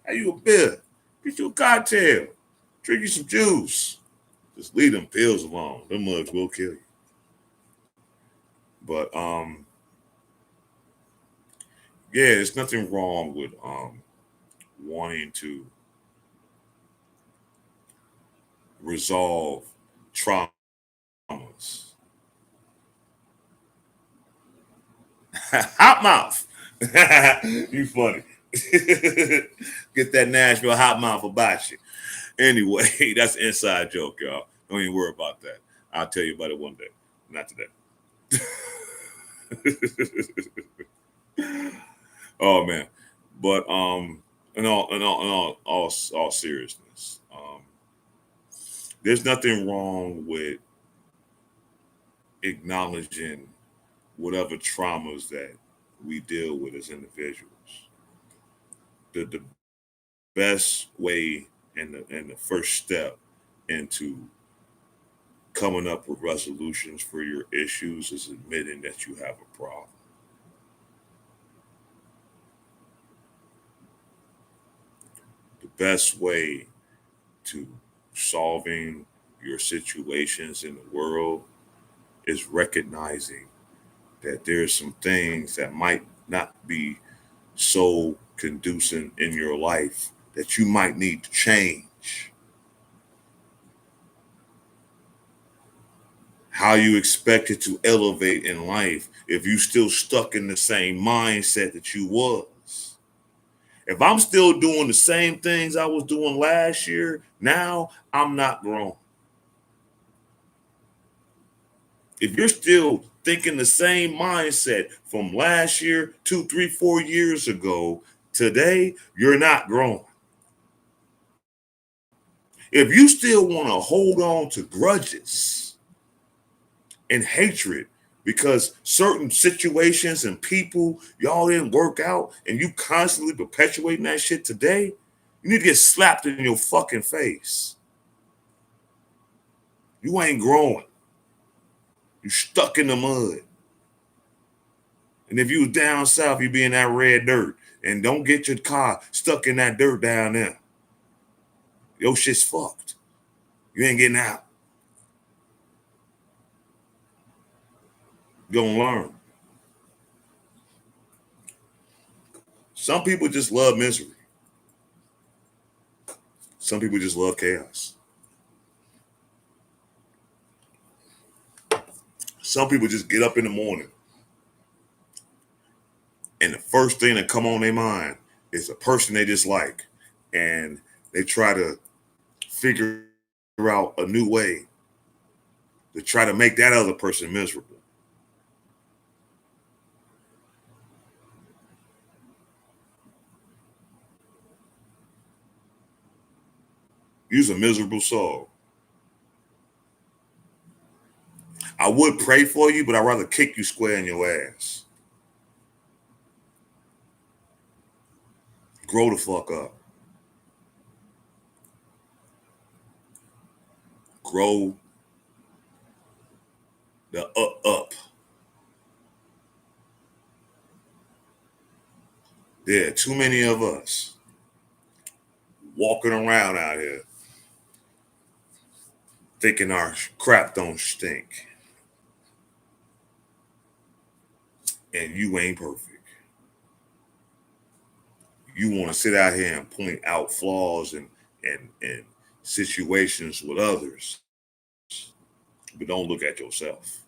have you a beer, get you a cocktail, drink you some juice. Just leave them pills alone. Them mugs will kill you. But yeah, there's nothing wrong with wanting to resolve traumas. Hot mouth. You funny. Get that Nashville hot mouth about you. Anyway, that's an inside joke, y'all. Don't even worry about that. I'll tell you about it one day. Not today. Oh man. But in all seriousness, there's nothing wrong with acknowledging whatever traumas that we deal with as individuals. The best way and the first step into coming up with resolutions for your issues is admitting that you have a problem. The best way to solving your situations in the world is recognizing that there's some things that might not be so conducive in your life that you might need to change. How you expect it to elevate in life if you still stuck in the same mindset that you was. If I'm still doing the same things I was doing last year, now I'm not grown. If you're still thinking the same mindset from last year, 2, 3, 4 years ago, today, you're not growing. If you still want to hold on to grudges and hatred because certain situations and people y'all didn't work out and you constantly perpetuating that shit today, you need to get slapped in your fucking face. You ain't growing. You stuck in the mud. And if you was down south, you be in that red dirt. And don't get your car stuck in that dirt down there. Your shit's fucked. You ain't getting out. You're gonna learn. Some people just love misery. Some people just love chaos. Some people just get up in the morning and the first thing that come on their mind is a person they dislike, and they try to figure out a new way to try to make that other person miserable. You're a miserable soul. I would pray for you, but I'd rather kick you square in your ass. Grow the fuck up. Grow the up. There are too many of us walking around out here thinking our crap don't stink. And you ain't perfect. You want to sit out here and point out flaws and situations with others, but don't look at yourself.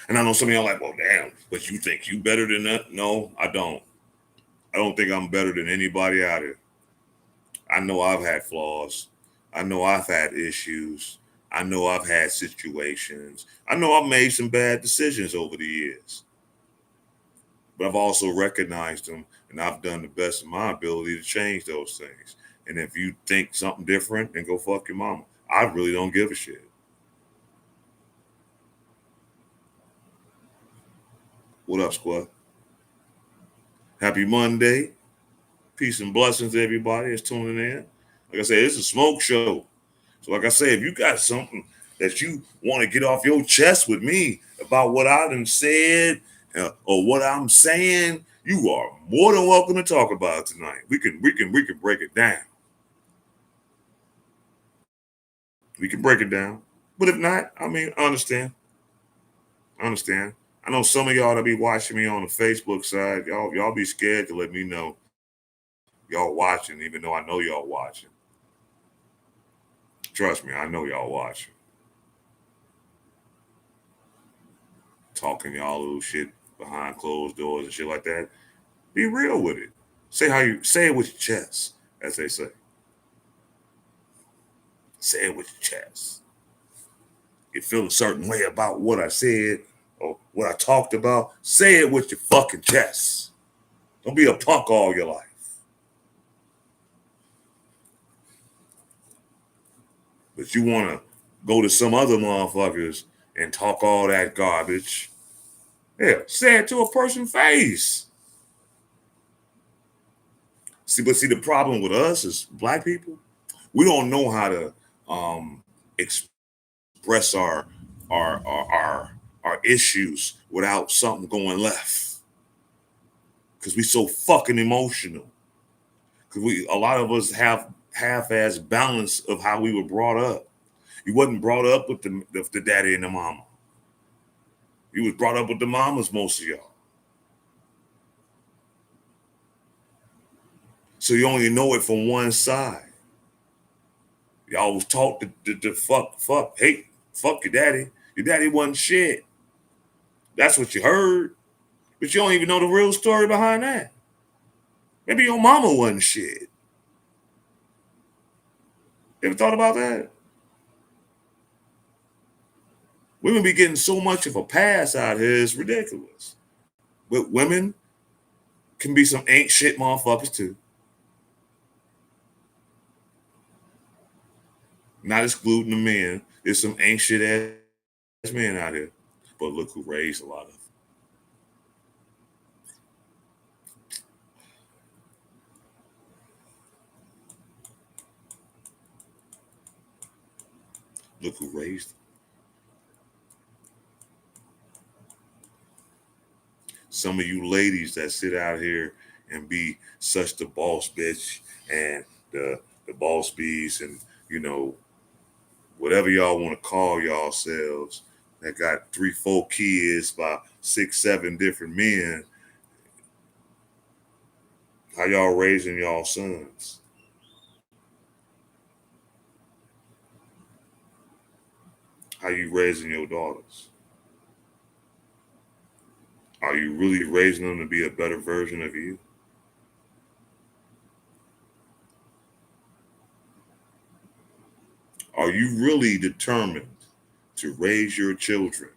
And I know some of y'all like, well, damn, but you think you better than that? No, I don't. I don't think I'm better than anybody out here. I know I've had flaws. I know I've had issues. I know I've had situations. I know I've made some bad decisions over the years. But I've also recognized them, and I've done the best of my ability to change those things. And if you think something different, then go fuck your mama. I really don't give a shit. What up, squad? Happy Monday. Peace and blessings to everybody that's tuning in. Like I said, it's a smoke show. So like I said, if you got something that you want to get off your chest with me about what I done said or what I'm saying, you are more than welcome to talk about it tonight. We can break it down. We can break it down. But if not, I mean, I understand. I know some of y'all that be watching me on the Facebook side, y'all be scared to let me know y'all watching, even though I know y'all watching. Trust me, I know y'all watching. Talking y'all little shit behind closed doors and shit like that. Be real with it. Say it with your chest, as they say. Say it with your chest. You feel a certain way about what I said or what I talked about, say it with your fucking chest. Don't be a punk all your life. But you want to go to some other motherfuckers and talk all that garbage. Yeah, say it to a person's face. See, the problem with us as black people, we don't know how to express our issues without something going left. Because we so fucking emotional. Because a lot of us have half-ass balance of how we were brought up. You wasn't brought up with the daddy and the mama. You was brought up with the mamas, most of y'all. So you only know it from one side. Y'all was taught to fuck, hate, fuck your daddy. Your daddy wasn't shit. That's what you heard. But you don't even know the real story behind that. Maybe your mama wasn't shit. You ever thought about that? Women be getting so much of a pass out here, it's ridiculous. But women can be some ain't shit motherfuckers too. Not excluding the men. There's some ain't shit ass men out here. But look who raised a lot of them. Look who raised them. Some of you ladies that sit out here and be such the boss bitch and the boss bees and, you know, whatever y'all want to call yourselves, that got 3-4 kids by 6-7 different men. How y'all raising y'all sons? How you raising your daughters? Are you really raising them to be a better version of you? Are you really determined to raise your children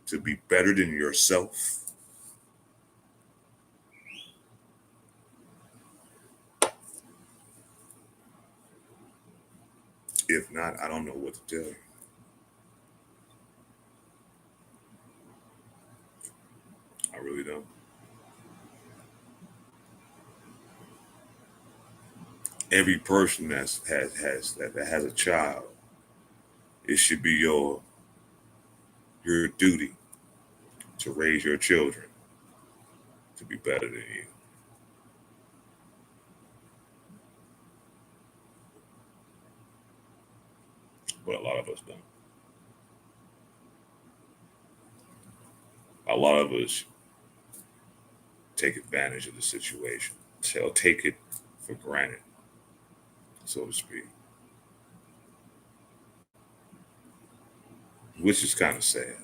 to be better than yourself? If not, I don't know what to tell you. I really don't. Every person that has a child, it should be your duty to raise your children to be better than you. But a lot of us don't. A lot of us take advantage of the situation. So take it for granted, so to speak. Which is kind of sad.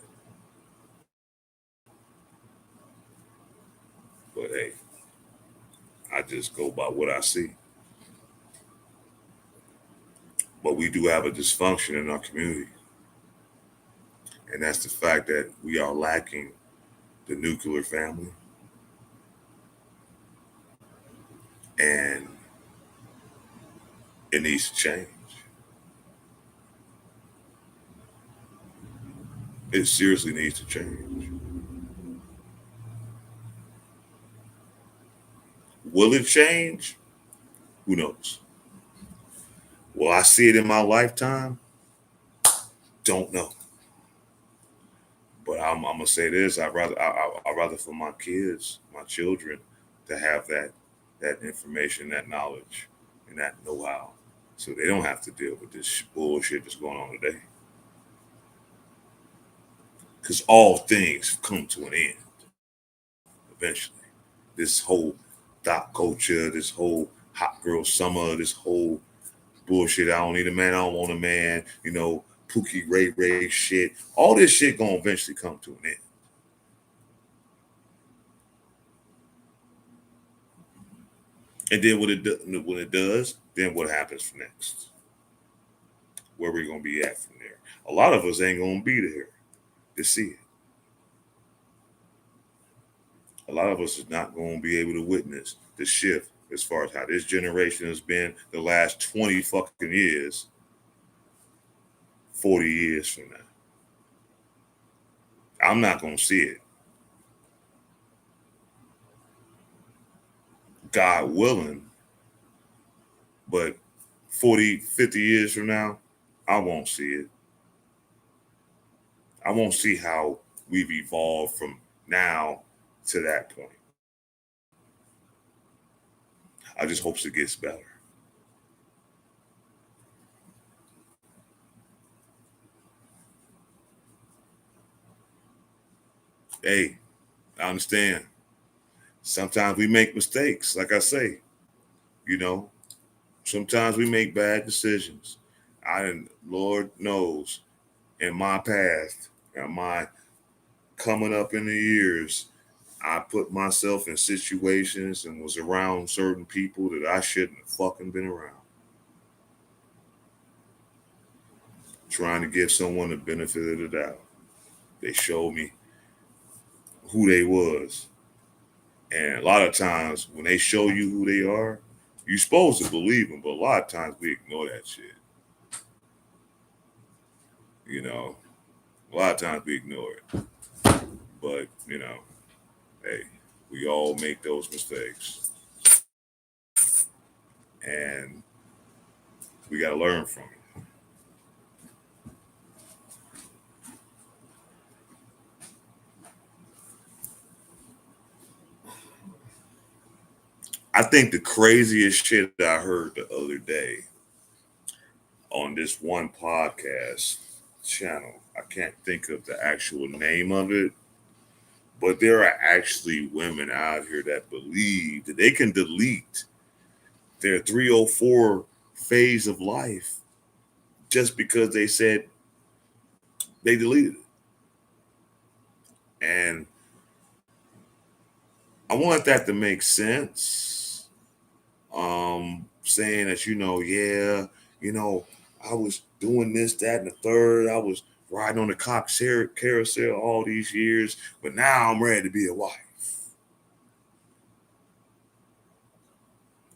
But hey, I just go by what I see. But we do have a dysfunction in our community. And that's the fact that we are lacking the nuclear family. And it needs to change. It seriously needs to change. Will it change? Who knows? Will I see it in my lifetime? Don't know. But I'm gonna say this: I'd rather for my kids, my children, to have that information, that knowledge, and that know-how, so they don't have to deal with this bullshit that's going on today. Because all things come to an end eventually. This whole doc culture, this whole hot girl summer, this whole bullshit. I don't need a man. I don't want a man. You know, Pookie Ray shit. All this shit gonna eventually come to an end. And then when it does, then what happens next? Where we gonna be at from there? A lot of us ain't gonna be there to see it. A lot of us is not gonna be able to witness the shift as far as how this generation has been the last 20 fucking years, 40 years from now. I'm not gonna see it. God willing, but 40, 50 years from now, I won't see it. I won't see how we've evolved from now to that point. I just hope it gets better. Hey, I understand. Sometimes we make mistakes, like I say, you know, sometimes we make bad decisions. Lord knows, in my past, in my coming up in the years, I put myself in situations and was around certain people that I shouldn't have fucking been around. trying to give someone the benefit of the doubt. They showed me who they was. And a lot of times when they show you who they are, you're supposed to believe them, but a lot of times we ignore that shit. You know, a lot of times we ignore it. But, you know, hey, we all make those mistakes. And we got to learn from it. I think the craziest shit that I heard the other day on this one podcast channel, I can't think of the actual name of it, but there are actually women out here that believe that they can delete their 304 phase of life just because they said they deleted it. And I want that to make sense. Saying that, I was doing this, that, and the third. I was riding on the Cox carousel all these years, but now I'm ready to be a wife.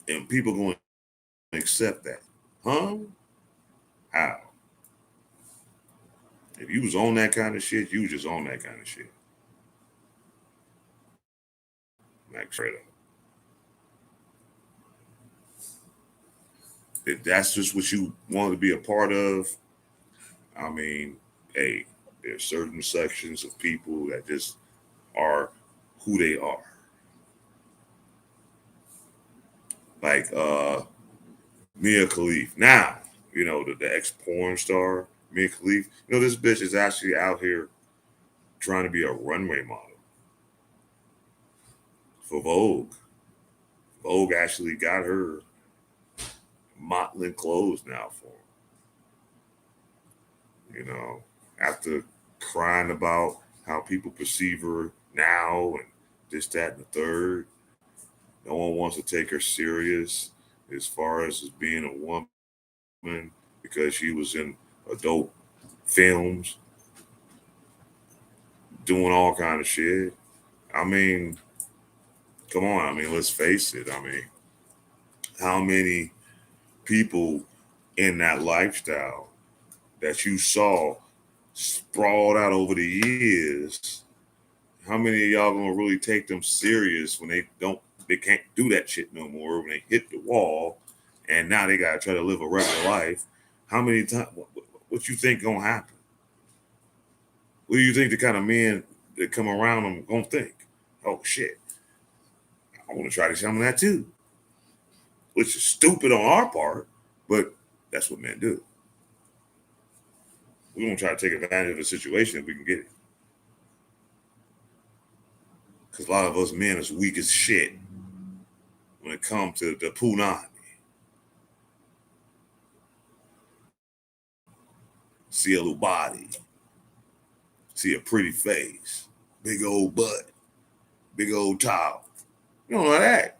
And people going to accept that. Huh? How? If you was on that kind of shit, you was just on that kind of shit. Like straight up. If that's just what you want to be a part of, I mean, hey, there's certain sections of people that just are who they are. Like Mia Khalifa. Now, the ex-porn star, Mia Khalifa. This bitch is actually out here trying to be a runway model for Vogue. Vogue actually got her modeling clothes now for her. After crying about how people perceive her now and this, that, and the third. No one wants to take her serious as far as being a woman because she was in adult films doing all kind of shit. I mean, come on. I mean, let's face it. I mean, how many people in that lifestyle that you saw sprawled out over the years, how many of y'all gonna really take them serious when they can't do that shit no more, when they hit the wall and now they gotta try to live a regular life? How many times, what you think gonna happen? What do you think the kind of men that come around them gonna think? Oh shit, I wanna try some of that too. Which is stupid on our part, but that's what men do. We're gonna try to take advantage of a situation if we can get it. Because a lot of us men is weak as shit when it comes to the punani. See a little body, see a pretty face, big old butt, big old towel. You don't know that.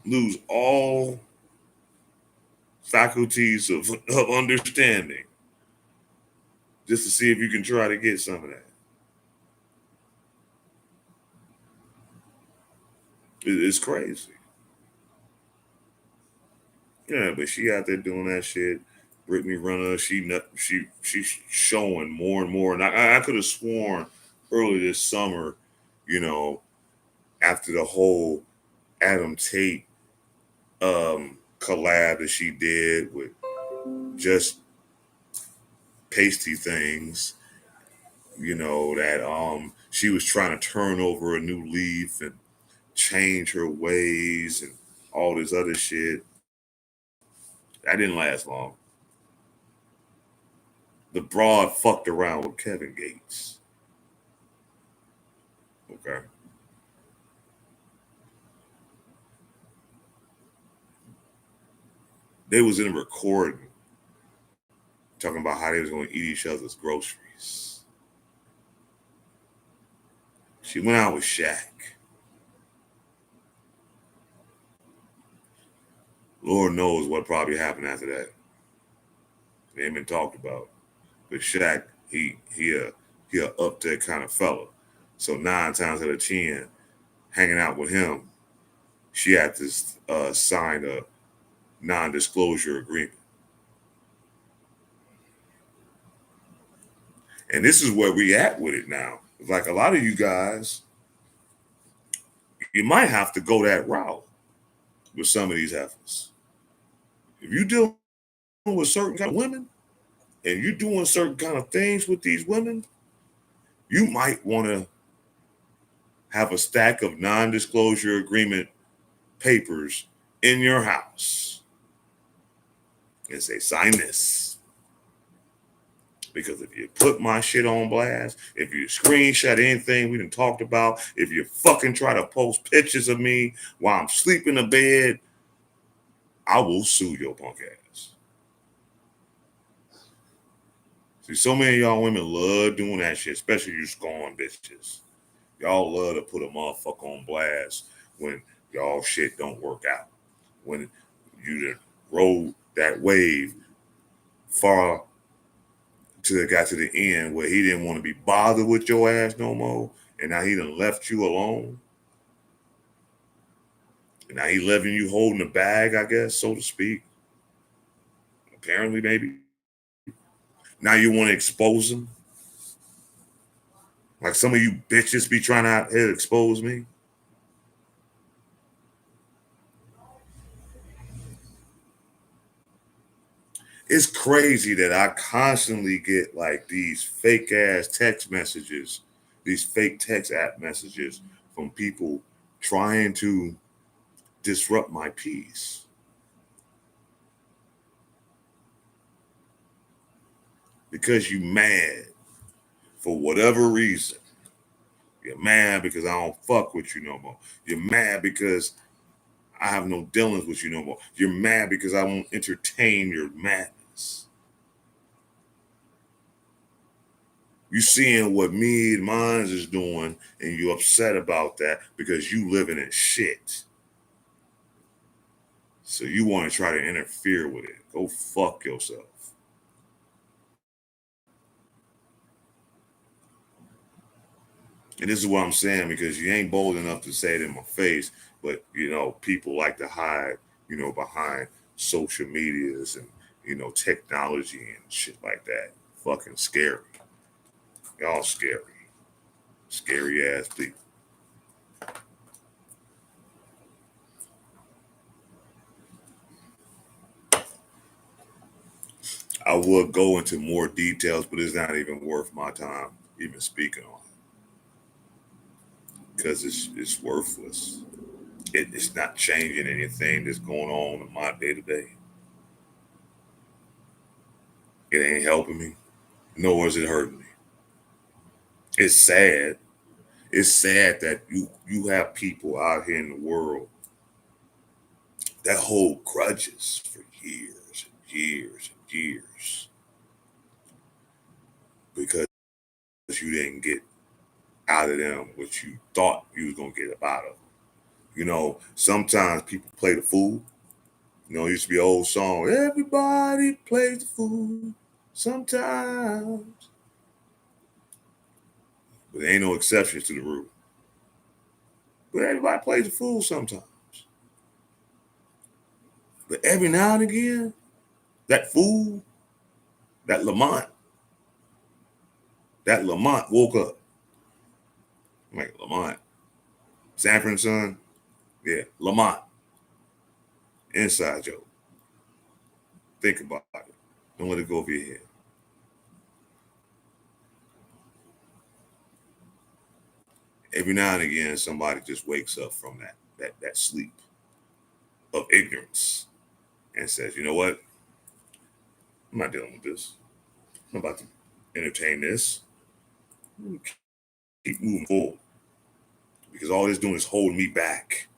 Lose all faculties of understanding just to see if you can try to get some of that. It's crazy. Yeah, but she out there doing that shit. Brittany Runner, she's showing more and more. And I could have sworn early this summer, after the whole Adam Tate collab that she did with Just Pasty Things, that she was trying to turn over a new leaf and change her ways and all this other shit. That didn't last long. The broad fucked around with Kevin Gates. Okay. They was in a recording talking about how they was going to eat each other's groceries. She went out with Shaq. Lord knows what probably happened after that. They ain't been talked about. But Shaq, he a up there kind of fella. So 9 times out of 10, hanging out with him, she had to sign a non-disclosure agreement. And this is where we at with it now. Like a lot of you guys, you might have to go that route with some of these efforts. If you dealing with certain kind of women and you're doing certain kind of things with these women, you might want to have a stack of non-disclosure agreement papers in your house and say, sign this. Because if you put my shit on blast, if you screenshot anything we done talked about, if you fucking try to post pictures of me while I'm sleeping in bed, I will sue your punk ass. See, so many of y'all women love doing that shit, especially you scorn bitches. Y'all love to put a motherfucker on blast when y'all shit don't work out. When you done rode that wave far till it got to the end where he didn't want to be bothered with your ass no more, and now he done left you alone. And now he leaving you holding the bag, I guess, so to speak. Apparently, maybe. Now you want to expose him? Like some of you bitches be trying out here to expose me? It's crazy that I constantly get like these fake ass text messages, these fake text app messages from people trying to disrupt my peace. Because you mad for whatever reason. You're mad because I don't fuck with you no more. You're mad because I have no dealings with you no more. You're mad because I won't entertain your madness. You seeing what me and mine is doing, and you upset about that because you living in shit. So you want to try to interfere with it. Go fuck yourself. And this is what I'm saying, because you ain't bold enough to say it in my face, but you know, people like to hide, you know, behind social medias and, you know, technology and shit like that. Fucking scary. Y'all scary. Scary ass people. I would go into more details, but it's not even worth my time even speaking on it. Because it's worthless. It's not changing anything that's going on in my day to day. It ain't helping me, nor is it hurting me. It's sad. It's sad that you have people out here in the world that hold grudges for years and years and years because you didn't get out of them what you thought you was gonna get up out of them. You know, sometimes people play the fool. You know, it used to be an old song. Everybody plays the fool sometimes. But there ain't no exceptions to the rule. But everybody plays the fool sometimes. But every now and again, that fool, that Lamont woke up. I'm like, Lamont. Sanford & Son? Yeah, Lamont. Inside joke. Think about it. Don't let it go over your head. Every now and again, somebody just wakes up from that sleep of ignorance and says, you know what? I'm not dealing with this. I'm about to entertain this. Keep moving forward. Because all it's doing is holding me back.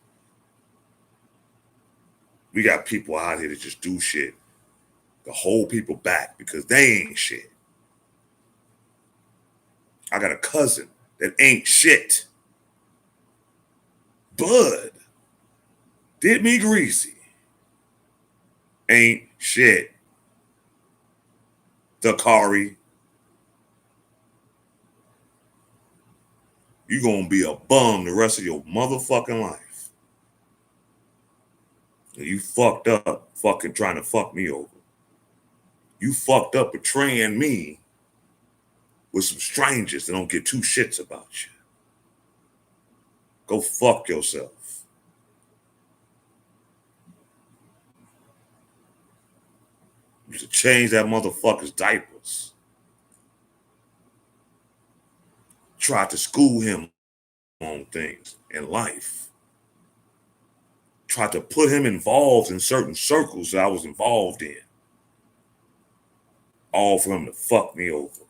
We got people out here that just do shit to hold people back because they ain't shit. I got a cousin that ain't shit. Bud did me greasy. ain't shit. Dakari. You gonna be a bum the rest of your motherfucking life. And you fucked up fucking trying to fuck me over. You fucked up betraying me with some strangers that don't get two shits about you. Go fuck yourself. You should change that motherfucker's diapers. Try to school him on things in life. Try to put him involved in certain circles that I was involved in. All for him to fuck me over.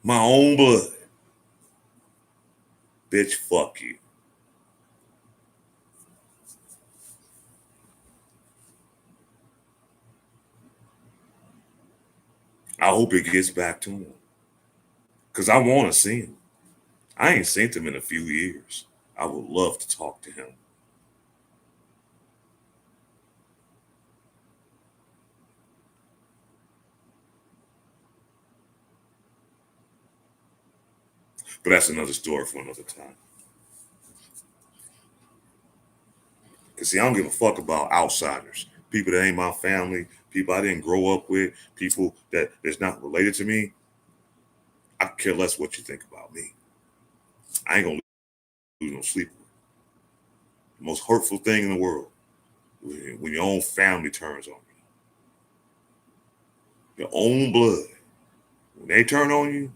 My own blood. Bitch, fuck you. I hope it gets back to him. Because I want to see him. I ain't seen him in a few years. I would love to talk to him. But that's another story for another time. Because, see, I don't give a fuck about outsiders. People that ain't my family, people I didn't grow up with, people that's not related to me. I care less what you think about me. I ain't going to lose no sleep. The most hurtful thing in the world, when your own family turns on you. Your own blood. When they turn on you,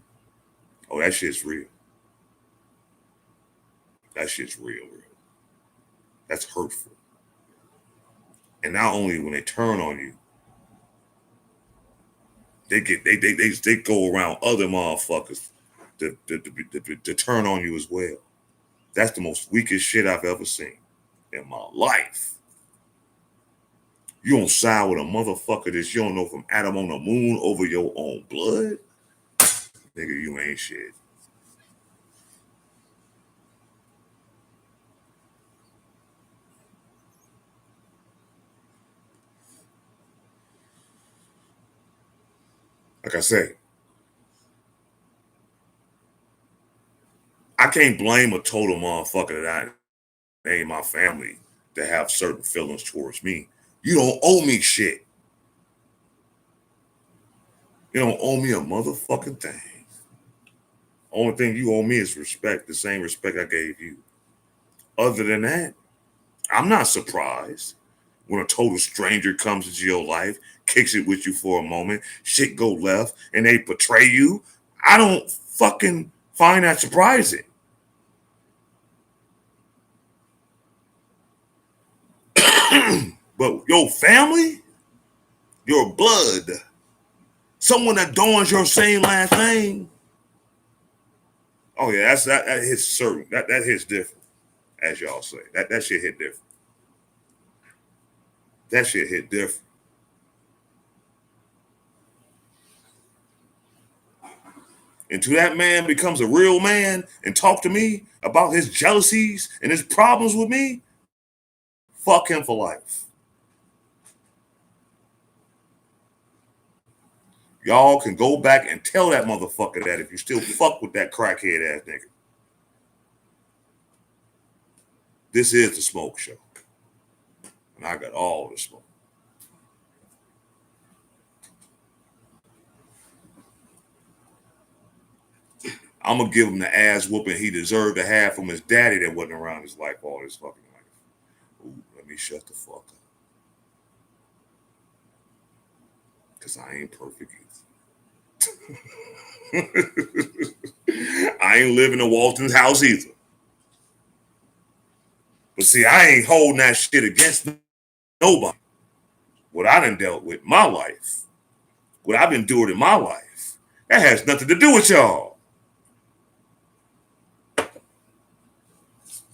oh, that shit's real. That shit's real. That's hurtful. And not only when they turn on you, they go around other motherfuckers to turn on you as well. That's the most weakest shit I've ever seen in my life. You don't side with a motherfucker that you don't know from Adam on the moon over your own blood? Nigga, you ain't shit. Like I say, I can't blame a total motherfucker that ain't my family to have certain feelings towards me. You don't owe me shit. You don't owe me a motherfucking thing. Only thing you owe me is respect, the same respect I gave you. Other than that, I'm not surprised when a total stranger comes into your life, kicks it with you for a moment, shit go left, and they betray you. I don't fucking find that surprising. But your family, your blood, someone that adorns your same last name, oh yeah, that hits certain. That hits different, as y'all say. That shit hit different. That shit hit different. Until that man becomes a real man and talk to me about his jealousies and his problems with me, fuck him for life. Y'all can go back and tell that motherfucker that if you still fuck with that crackhead ass nigga. This is the Smoke Show. And I got all the smoke. I'm going to give him the ass whooping he deserved to have from his daddy that wasn't around his life all his fucking life. Ooh, let me shut the fuck up. Because I ain't perfect either. I ain't living in Walton's house either. But see, I ain't holding that shit against nobody. What I done dealt with in my life, what I've endured in my life, that has nothing to do with y'all.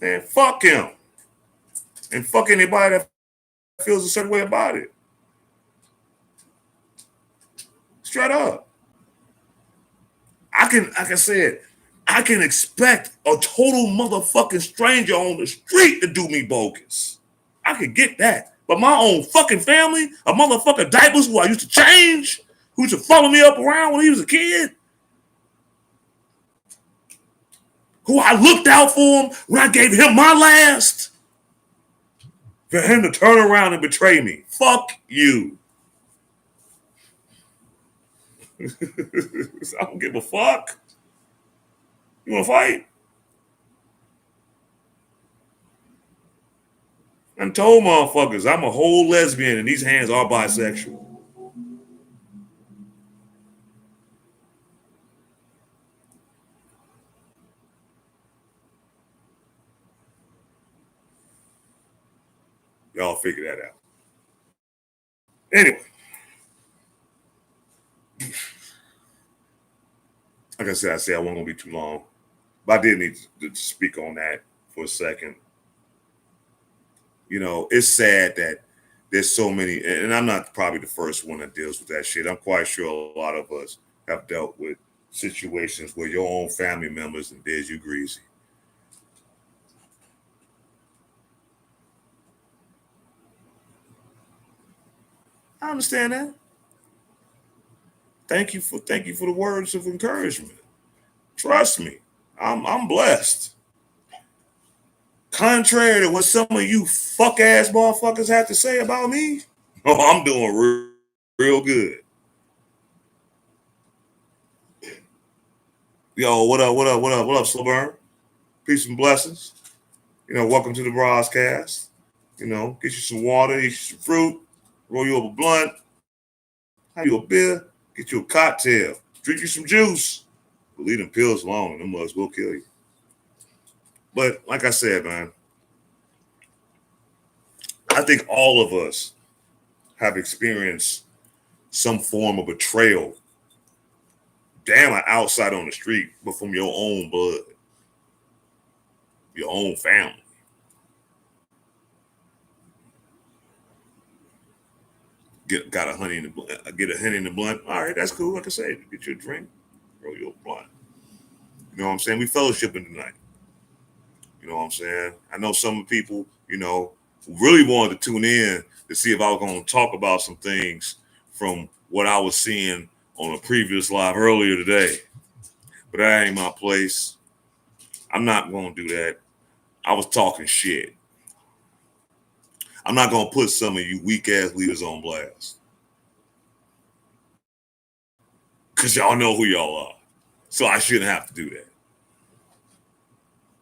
Man, fuck him. And fuck anybody that feels a certain way about it. Straight up. Like I said, I can expect a total motherfucking stranger on the street to do me bogus. I can get that. But my own fucking family, a motherfucker diapers who I used to change, who used to follow me up around when he was a kid, who I looked out for him when I gave him my last, for him to turn around and betray me. Fuck you. I don't give a fuck. You want to fight? I told motherfuckers I'm a whole lesbian and these hands are bisexual. Y'all figure that out. Anyway, like I said I wasn't going to be too long. But I did need to speak on that for a second. You know, it's sad that there's so many, and I'm not probably the first one that deals with that shit. I'm quite sure a lot of us have dealt with situations where your own family members and did you greasy. I understand that. Thank you for the words of encouragement. Trust me, I'm blessed. Contrary to what some of you fuck ass motherfuckers have to say about me, oh, I'm doing real good. Yo, what up, Slow Burn? Peace and blessings. You know, welcome to the broadcast. You know, get you some water, eat you some fruit, roll you up a blunt, have you a beer, get you a cocktail, drink you some juice. But leave them pills alone, them mugs will kill you. But like I said, man, I think all of us have experienced some form of betrayal. Damn, outside on the street, but from your own blood, your own family. Got a honey in the blunt. Get a honey in the blunt. All right, that's cool. Like I say, get you a drink, roll your blunt. You know what I'm saying? We fellowshipping tonight. You know what I'm saying? I know some people, you know, really wanted to tune in to see if I was going to talk about some things from what I was seeing on a previous live earlier today. But that ain't my place. I'm not going to do that. I was talking shit. I'm not going to put some of you weak ass leaders on blast. Because y'all know who y'all are. So I shouldn't have to do that.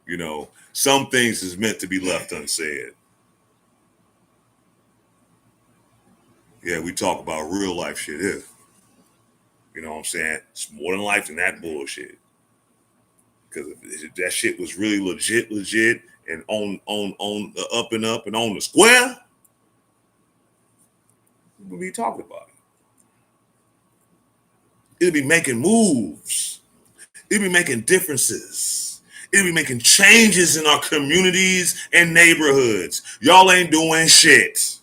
You know, some things is meant to be left unsaid. Yeah, we talk about real life shit here. You know what I'm saying? It's more than life than that bullshit. Because if that shit was really legit, and on the up and up and on the square, we'd be talking about it. It'd be making moves. It'd be making differences. It'd be making changes in our communities and neighborhoods. Y'all ain't doing shit.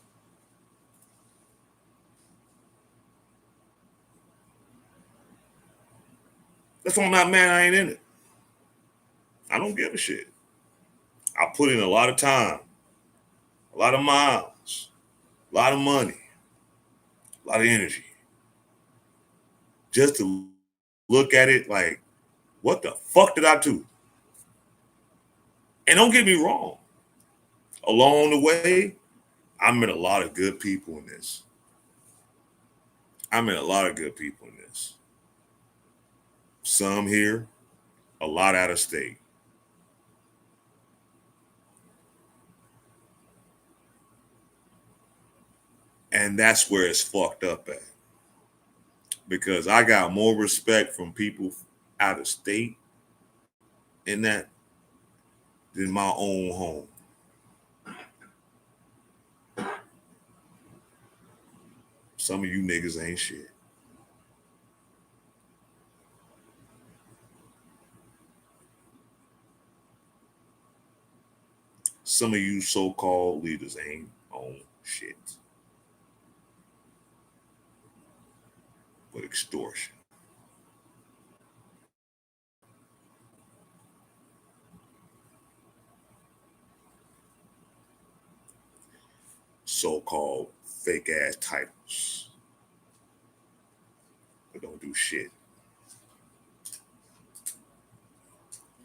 That's why I'm not mad I ain't in it. I don't give a shit. I put in a lot of time, a lot of miles, a lot of money, a lot of energy, just to look at it like, what the fuck did I do? And don't get me wrong. Along the way, I met a lot of good people in this. Some here, a lot out of state. And that's where it's fucked up at. Because I got more respect from people out of state in that than my own home. Some of you niggas ain't shit. Some of you so-called leaders ain't on shit. But extortion. so-called fake ass titles, but don't do shit.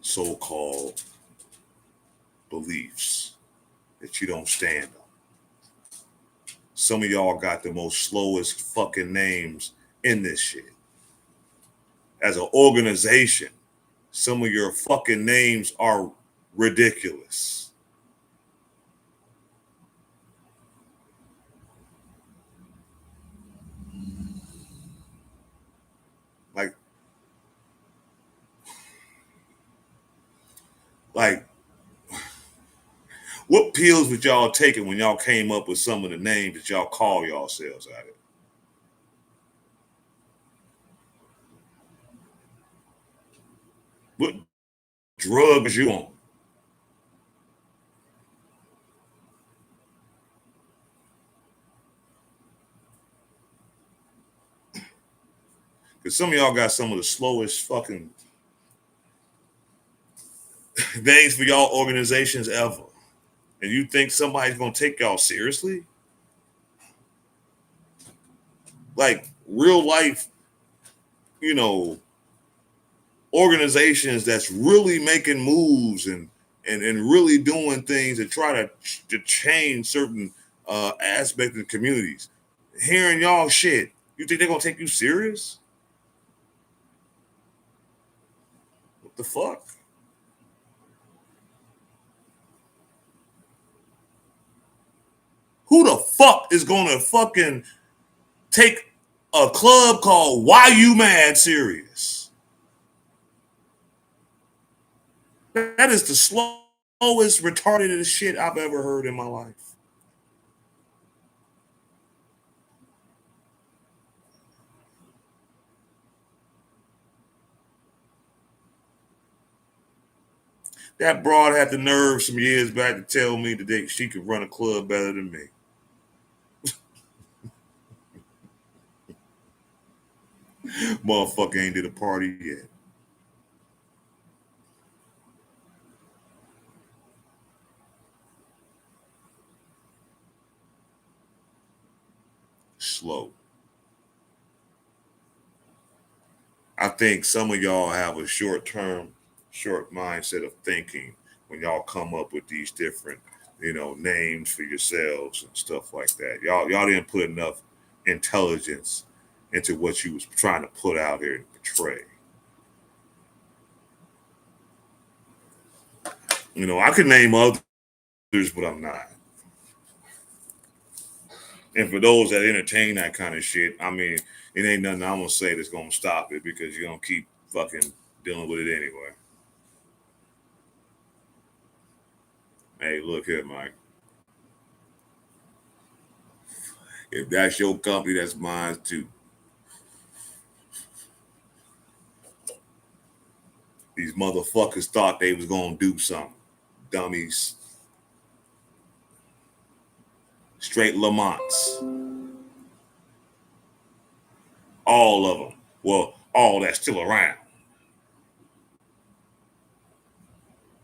So-called beliefs that you don't stand on. Some of y'all got the most slowest fucking names in this shit. As an organization, some of your fucking names are ridiculous. Like, what pills would y'all taking when y'all came up with some of the names that y'all call yourselves out of? What drugs you on? Because some of y'all got some of the slowest fucking names for y'all organizations ever. And you think somebody's going to take y'all seriously? Like real life, organizations that's really making moves and really doing things to try to change certain aspects of communities. Hearing y'all shit, you think they're going to take you serious? What the fuck? Who the fuck is going to fucking take a club called Why You Mad serious? That is the slowest, retarded shit I've ever heard in my life. That broad had the nerve some years back to tell me that she could run a club better than me. Motherfucker ain't did a party yet. Slow. I think some of y'all have a short mindset of thinking when y'all come up with these different, names for yourselves and stuff like that. Y'all didn't put enough intelligence into what you was trying to put out here and portray. I could name others, but I'm not. And for those that entertain that kind of shit, I mean, it ain't nothing I'm gonna say that's gonna stop it because you're gonna keep fucking dealing with it anyway. Hey, look here, Mike. If that's your company, that's mine too. These motherfuckers thought they was gonna do something. Dummies. Straight Lamonts. All of them. Well, all that's still around.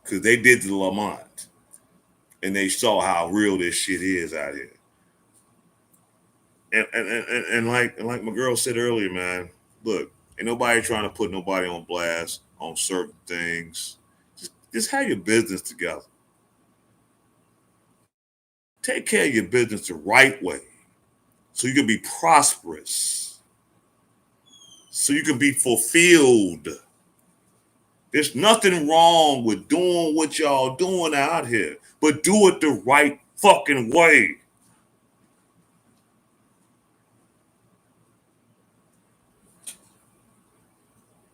Because they did the Lamont. And they saw how real this shit is out here. And like my girl said earlier, man, look, ain't nobody trying to put nobody on blast on certain things. Just have your business together. Take care of your business the right way so you can be prosperous, so you can be fulfilled. There's nothing wrong with doing what y'all doing out here, but do it the right fucking way.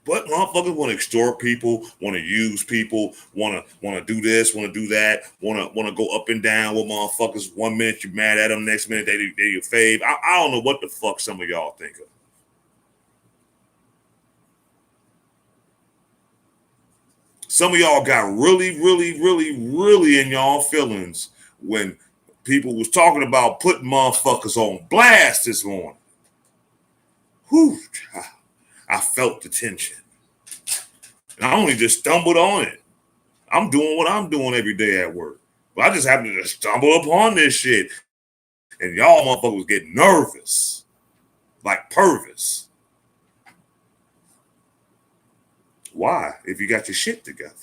But motherfuckers want to extort people, want to use people, want to do this, want to do that, want to go up and down with motherfuckers. 1 minute you mad at them, next minute they your fave. I don't know what the fuck some of y'all think of. Some of y'all got really, really, really, really in y'all feelings when people was talking about putting motherfuckers on blast this morning. Whew. I felt the tension. And I only just stumbled on it. I'm doing what I'm doing every day at work. But I just happened to stumble upon this shit. And y'all motherfuckers get nervous, like Purvis. Why? If you got your shit together.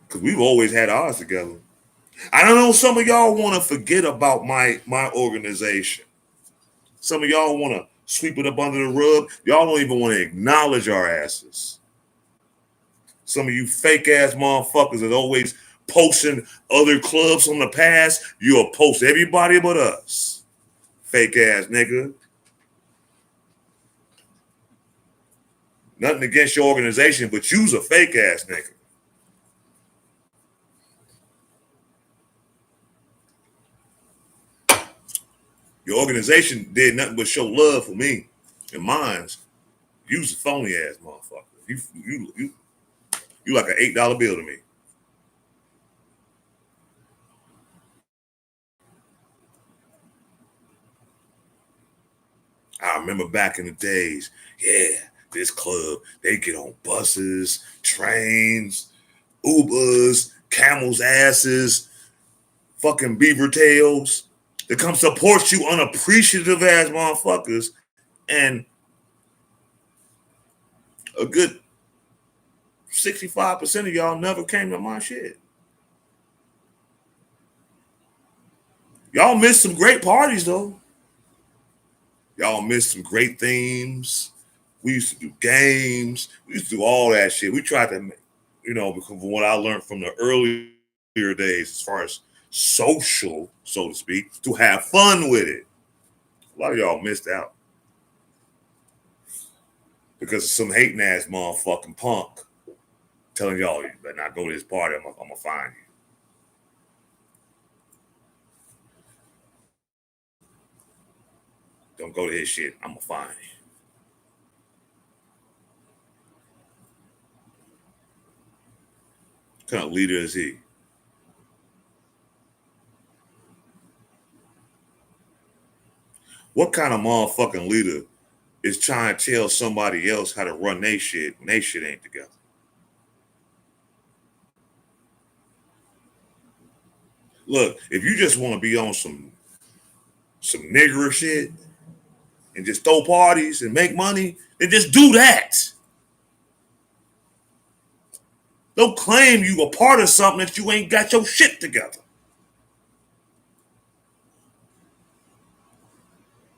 Because we've always had ours together. I don't know, some of y'all want to forget about my organization. Some of y'all want to sweep it up under the rug. Y'all don't even want to acknowledge our asses. Some of you fake ass motherfuckers that always posting other clubs from the past, you'll post everybody but us. Fake ass nigga. Nothing against your organization, but you's a fake ass nigga. Your organization did nothing but show love for me and mine's. You's a phony ass motherfucker. You like an $8 bill to me. I remember back in the days, this club, they get on buses, trains, Ubers, camels' asses, fucking beaver tails. They come support you unappreciative ass motherfuckers, and a good 65% of y'all never came to my shit. Y'all missed some great parties though. Y'all missed some great themes. We used to do games. We used to do all that shit. We tried to, because of what I learned from the earlier days as far as social, so to speak, to have fun with it. A lot of y'all missed out. Because of some hating ass motherfucking punk telling y'all, you better not go to this party, I'm gonna find you. Don't go to his shit, I'm gonna find you. What kind of leader is he? What kind of motherfucking leader is trying to tell somebody else how to run their shit when their shit ain't together? Look, if you just want to be on some nigger shit and just throw parties and make money, then just do that. Don't claim you a part of something that you ain't got your shit together.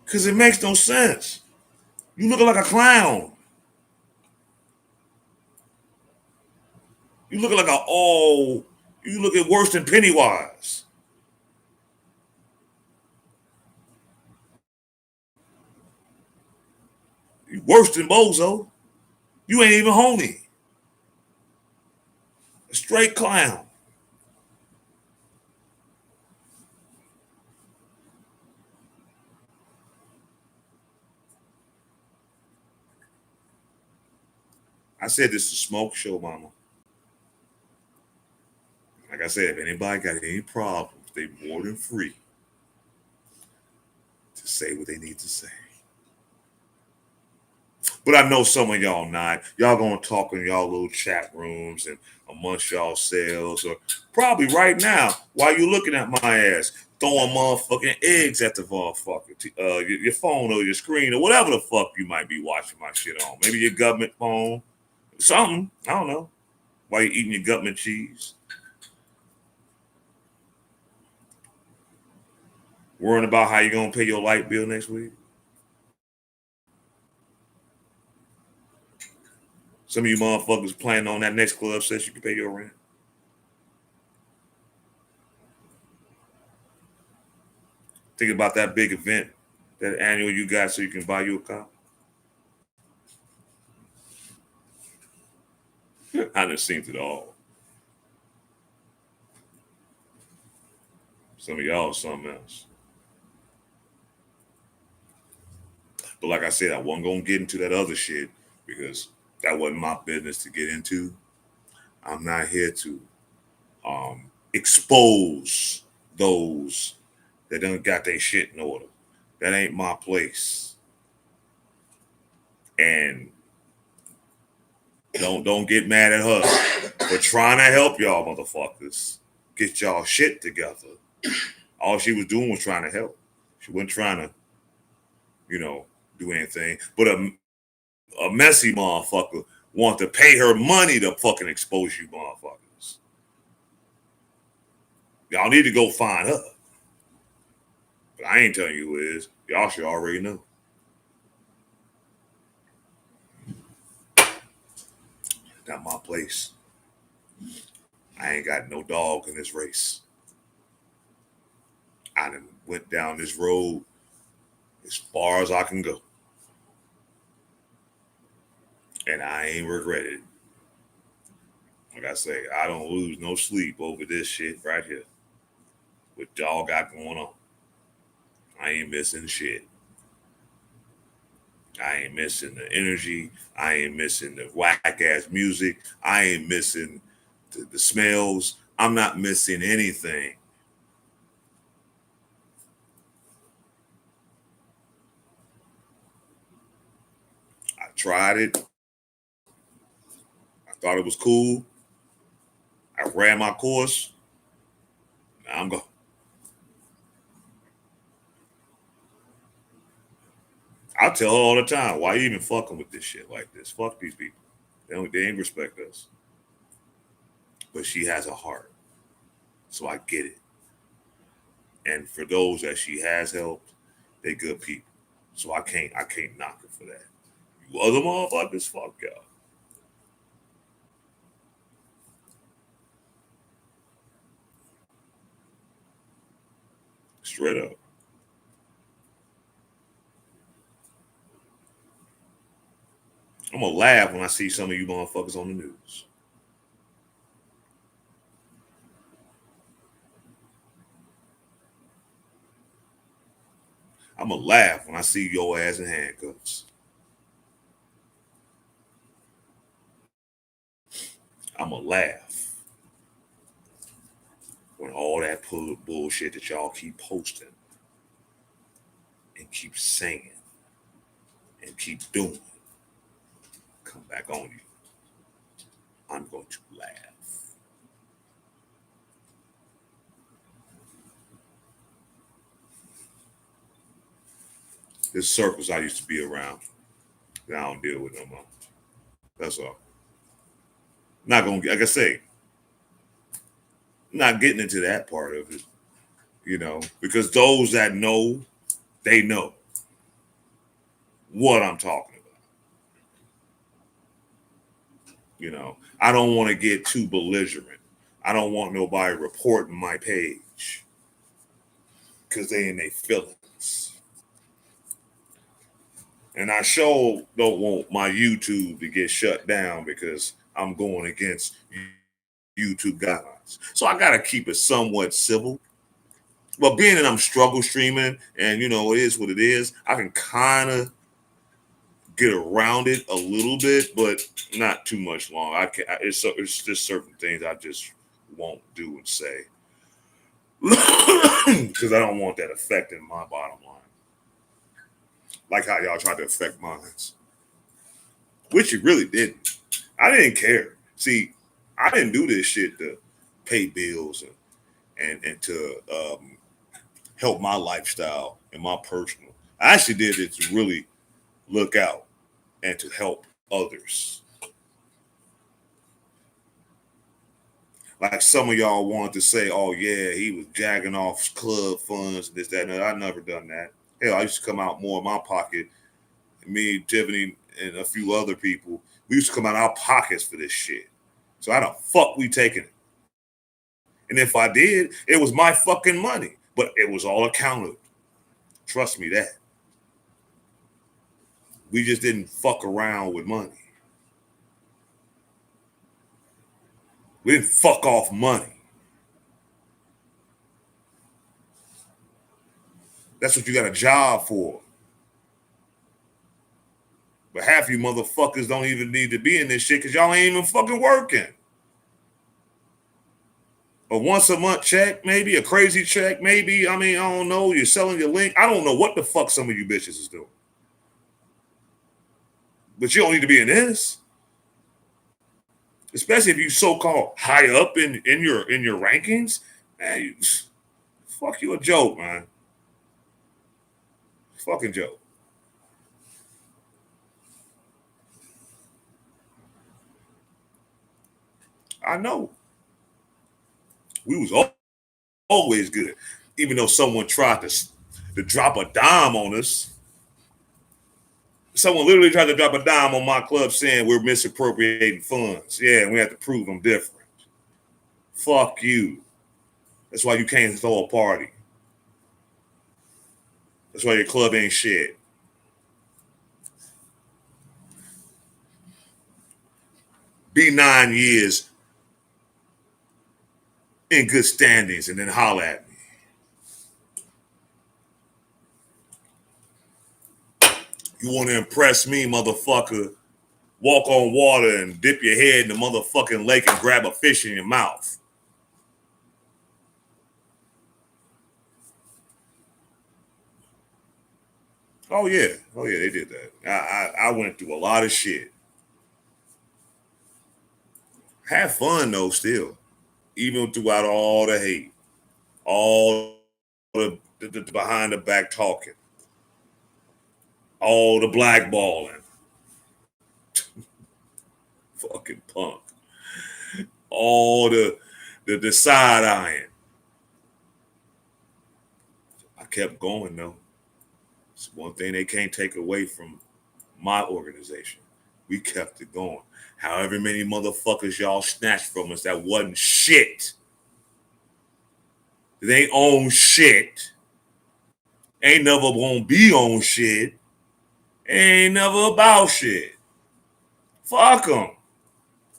Because it makes no sense. You looking like a clown. You looking like you looking worse than Pennywise. You worse than Bozo. You ain't even homie. A straight clown. I said this is a smoke show, mama. Like I said, if anybody got any problems, they more than free to say what they need to say. But I know some of y'all not. Y'all gonna talk in y'all little chat rooms and amongst y'all selves, or probably right now while you looking at my ass, throwing motherfucking eggs at the motherfucker, your phone or your screen or whatever the fuck you might be watching my shit on. Maybe your government phone, something. I don't know. While you eating your government cheese. Worrying about how you gonna pay your light bill next week. Some of you motherfuckers planning on that next club session you can pay your rent. Think about that big event, that annual you got so you can buy you a car. I done seen it all. Some of y'all something else. But like I said, I wasn't going to get into that other shit because that wasn't my business to get into. I'm not here to expose those that done got their shit in order. That ain't my place. And don't get mad at her for trying to help y'all motherfuckers. get y'all shit together. All she was doing was trying to help. She wasn't trying to, do anything. But a messy motherfucker want to pay her money to fucking expose you motherfuckers. Y'all need to go find her. But I ain't telling you who it is. Y'all should already know. Not my place. I ain't got no dog in this race. I done went down this road as far as I can go. And I ain't regretted it. Like I say, I don't lose no sleep over this shit right here. What y'all got going on. I ain't missing shit. I ain't missing the energy. I ain't missing the whack-ass music. I ain't missing the smells. I'm not missing anything. I tried it. I thought it was cool. I ran my course. Now I'm going. I tell her all the time, why you even fucking with this shit like this? Fuck these people. They ain't respect us. But she has a heart. So I get it. And for those that she has helped, they good people. So I can't knock her for that. You other motherfuckers, fuck y'all. Straight up. I'm gonna laugh when I see some of you motherfuckers on the news. I'm gonna laugh when I see your ass in handcuffs. I'm gonna laugh when all that bullshit that y'all keep posting and keep saying and keep doing come back on you. I'm going to laugh. There's circles I used to be around that I don't deal with no more. That's all. Not gonna, like I say, not getting into that part of it, because those that know, they know what I'm talking about. I don't want to get too belligerent. I don't want nobody reporting my page because they in their feelings. And I sure don't want my YouTube to get shut down because I'm going against YouTube guidelines. So I got to keep it somewhat civil. But being that I'm struggle streaming and, it is what it is, I can kind of get around it a little bit, but not too much long. It's just certain things I just won't do and say because I don't want that affecting my bottom line. Like how y'all tried to affect mine, which you really didn't. I didn't care. See, I didn't do this shit to pay bills and to help my lifestyle and my personal. I actually did it to really look out and to help others. Like some of y'all wanted to say, oh yeah, he was jagging off club funds, this, that, and that. I never done that. Hell, I used to come out more in my pocket. Me, Tiffany, and a few other people, we used to come out of our pockets for this shit. So how the fuck we taking it? And if I did, it was my fucking money. But it was all accounted. Trust me that. We just didn't fuck around with money. We didn't fuck off money. That's what you got a job for. But half you motherfuckers don't even need to be in this shit because y'all ain't even fucking working. A once a month check, maybe a crazy check, maybe. I don't know. You're selling your link. I don't know what the fuck some of you bitches is doing. But you don't need to be in this. Especially if you so-called high up in your rankings, man, fuck you a joke, man. Fucking joke. I know. We was always good. Even though someone tried to drop a dime on us. Someone literally tried to drop a dime on my club saying we're misappropriating funds. Yeah, and we have to prove them different. Fuck you. That's why you can't throw a party. That's why your club ain't shit. Be 9 years in good standings and then holler at me. You want to impress me, motherfucker? Walk on water and dip your head in the motherfucking lake and grab a fish in your mouth. Oh yeah, they did that. I went through a lot of shit. Have fun though, still, even throughout all the hate, all the behind the back talking, all the blackballing, fucking punk, all the side eyeing. I kept going though. It's one thing they can't take away from my organization. We kept it going. However many motherfuckers y'all snatched from us that wasn't shit. They own shit. Ain't never gonna be on shit. Ain't never about shit. Fuck them.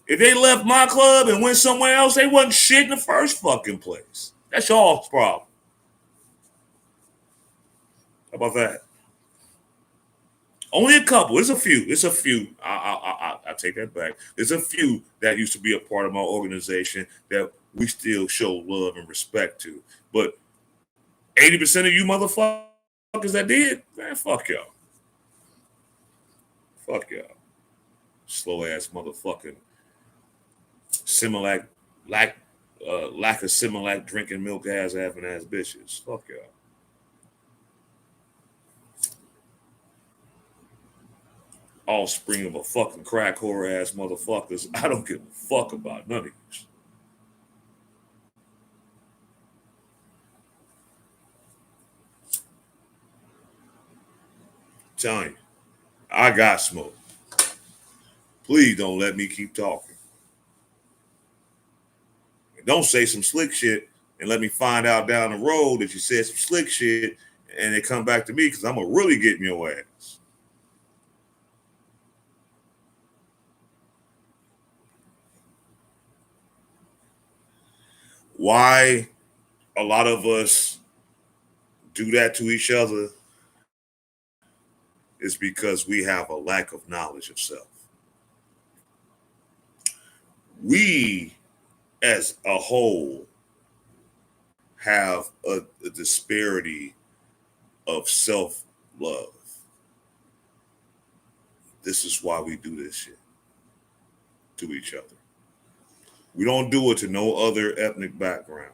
If they left my club and went somewhere else, they wasn't shit in the first fucking place. That's y'all's problem. How about that? Only a couple. It's a few. It's a few. I take that back. There's a few that used to be a part of my organization that we still show love and respect to. But 80% of you motherfuckers that did, man, fuck y'all. Fuck y'all. Slow ass motherfucking Similac, lack of Similac drinking milk ass having ass bitches. Fuck y'all. Offspring of a fucking crack whore ass motherfuckers. I don't give a fuck about none of you. Telling you, I got smoke. Please don't let me keep talking. Don't say some slick shit and let me find out down the road that you said some slick shit and they come back to me because I'm going to really get in your ass. Why a lot of us do that to each other is because we have a lack of knowledge of self. We, as a whole, have a disparity of self-love. This is why we do this shit to each other. We don't do it to no other ethnic background.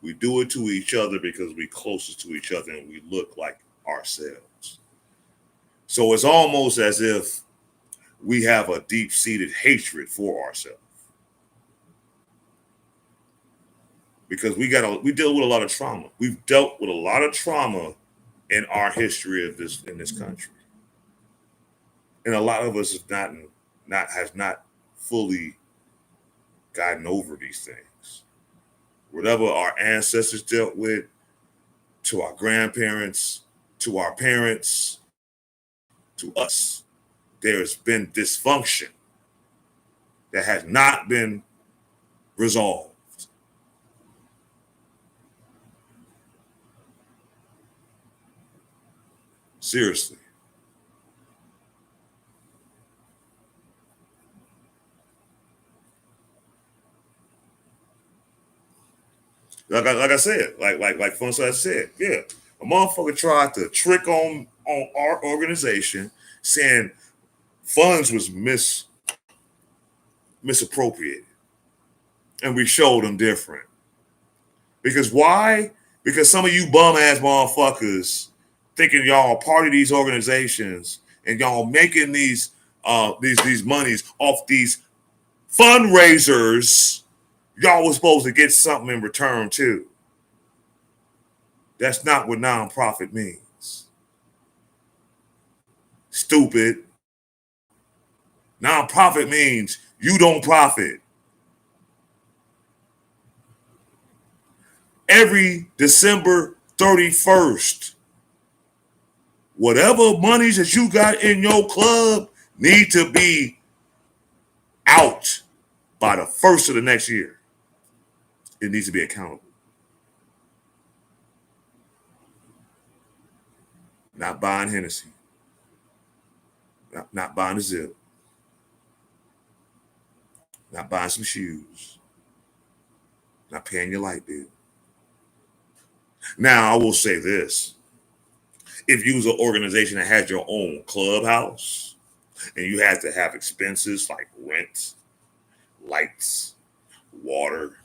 We do it to each other because we're closest to each other and we look like ourselves. So it's almost as if we have a deep-seated hatred for ourselves. Because we deal with a lot of trauma. We've dealt with a lot of trauma in our history of this in this country. And a lot of us has not fully gotten over these things. Whatever our ancestors dealt with, to our grandparents, to our parents, to us, there's been dysfunction that has not been resolved. Seriously. Like I said, like Funsize said, yeah, a motherfucker tried to trick on our organization saying funds was misappropriated. And we showed them different. Because why? Because some of you bum ass motherfuckers thinking y'all are part of these organizations and y'all making these monies off these fundraisers, y'all was supposed to get something in return too. That's not what nonprofit means. Stupid. Nonprofit means you don't profit. Every December 31st, whatever monies that you got in your club need to be out by the first of the next year. It needs to be accountable. Not buying Hennessy. Not buying a Zip. Not buying some shoes. Not paying your light bill. Now, I will say this. If you was an organization that had your own clubhouse and you had to have expenses like rent, lights, water,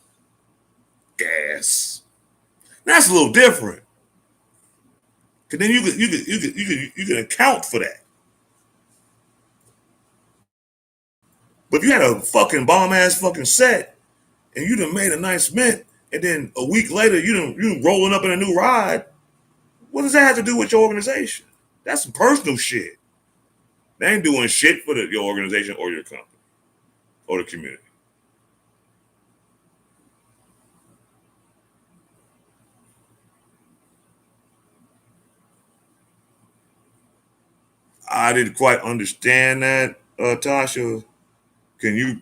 gas, that's a little different. Cause then you can account for that. But if you had a fucking bomb ass fucking set and you done made a nice mint, and then a week later you rolling up in a new ride, what does that have to do with your organization? That's some personal shit. They ain't doing shit for your organization or your company or the community. I didn't quite understand that, Tasha. Can you?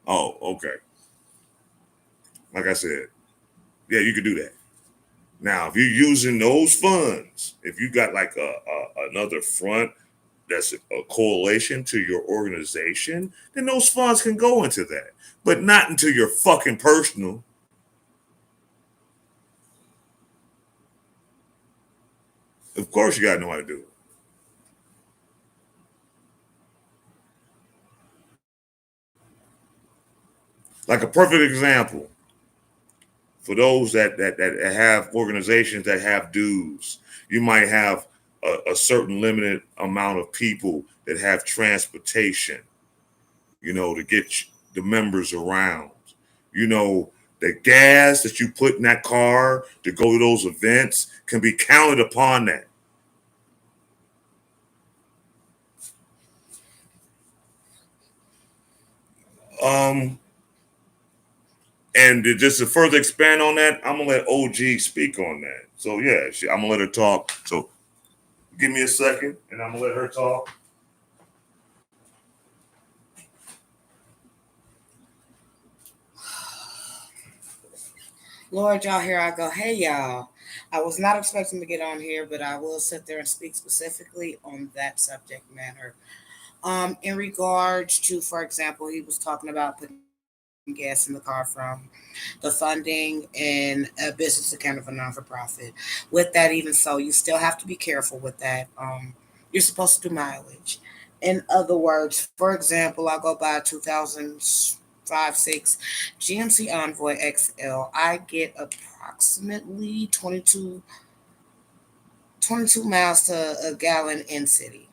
Oh, okay. Like I said, yeah, you could do that. Now, if you're using those funds, if you got like another front that's a correlation to your organization, then those funds can go into that, but not into your fucking personal. Of course, you gotta know how to do it. Like a perfect example for those that have organizations that have dues, you might have a certain limited amount of people that have transportation, to get the members around. The gas that you put in that car to go to those events can be counted upon that. And just to further expand on that, I'm gonna let OG speak on that. So yeah, I'm gonna let her talk. So give me a second, and I'm gonna let her talk. Lord, y'all, here I go. Hey, y'all. I was not expecting to get on here, but I will sit there and speak specifically on that subject matter. In regards to, for example, he was talking about putting gas in the car from the funding and a business account of a non-for-profit. With that, even so, you still have to be careful with that. You're supposed to do mileage. In other words, for example, I'll go by 2005-6 GMC Envoy XL. I get approximately 22 miles to a gallon in city.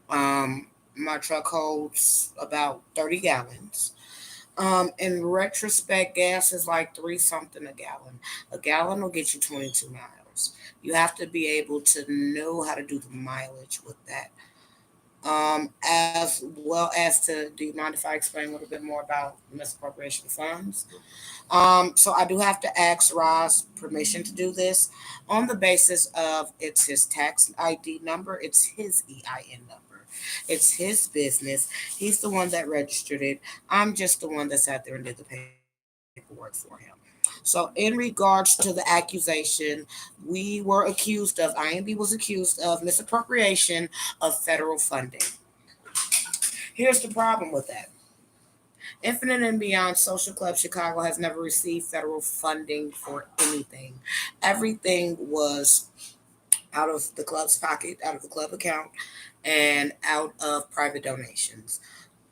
My truck holds about 30 gallons. In retrospect, gas is like 3 something a gallon. A gallon will get you 22 miles. You have to be able to know how to do the mileage with that. As well as do you mind if I explain a little bit more about misappropriation of funds? So I do have to ask Ross permission to do this on the basis of it's his tax ID number, it's his EIN number. It's his business. He's the one that registered it. I'm just the one that sat there and did the paperwork for him. So, in regards to the accusation, IMB was accused of misappropriation of federal funding. Here's the problem with that. Infinite and Beyond Social Club Chicago has never received federal funding for anything. Everything was out of the club's pocket, out of the club account, and out of private donations.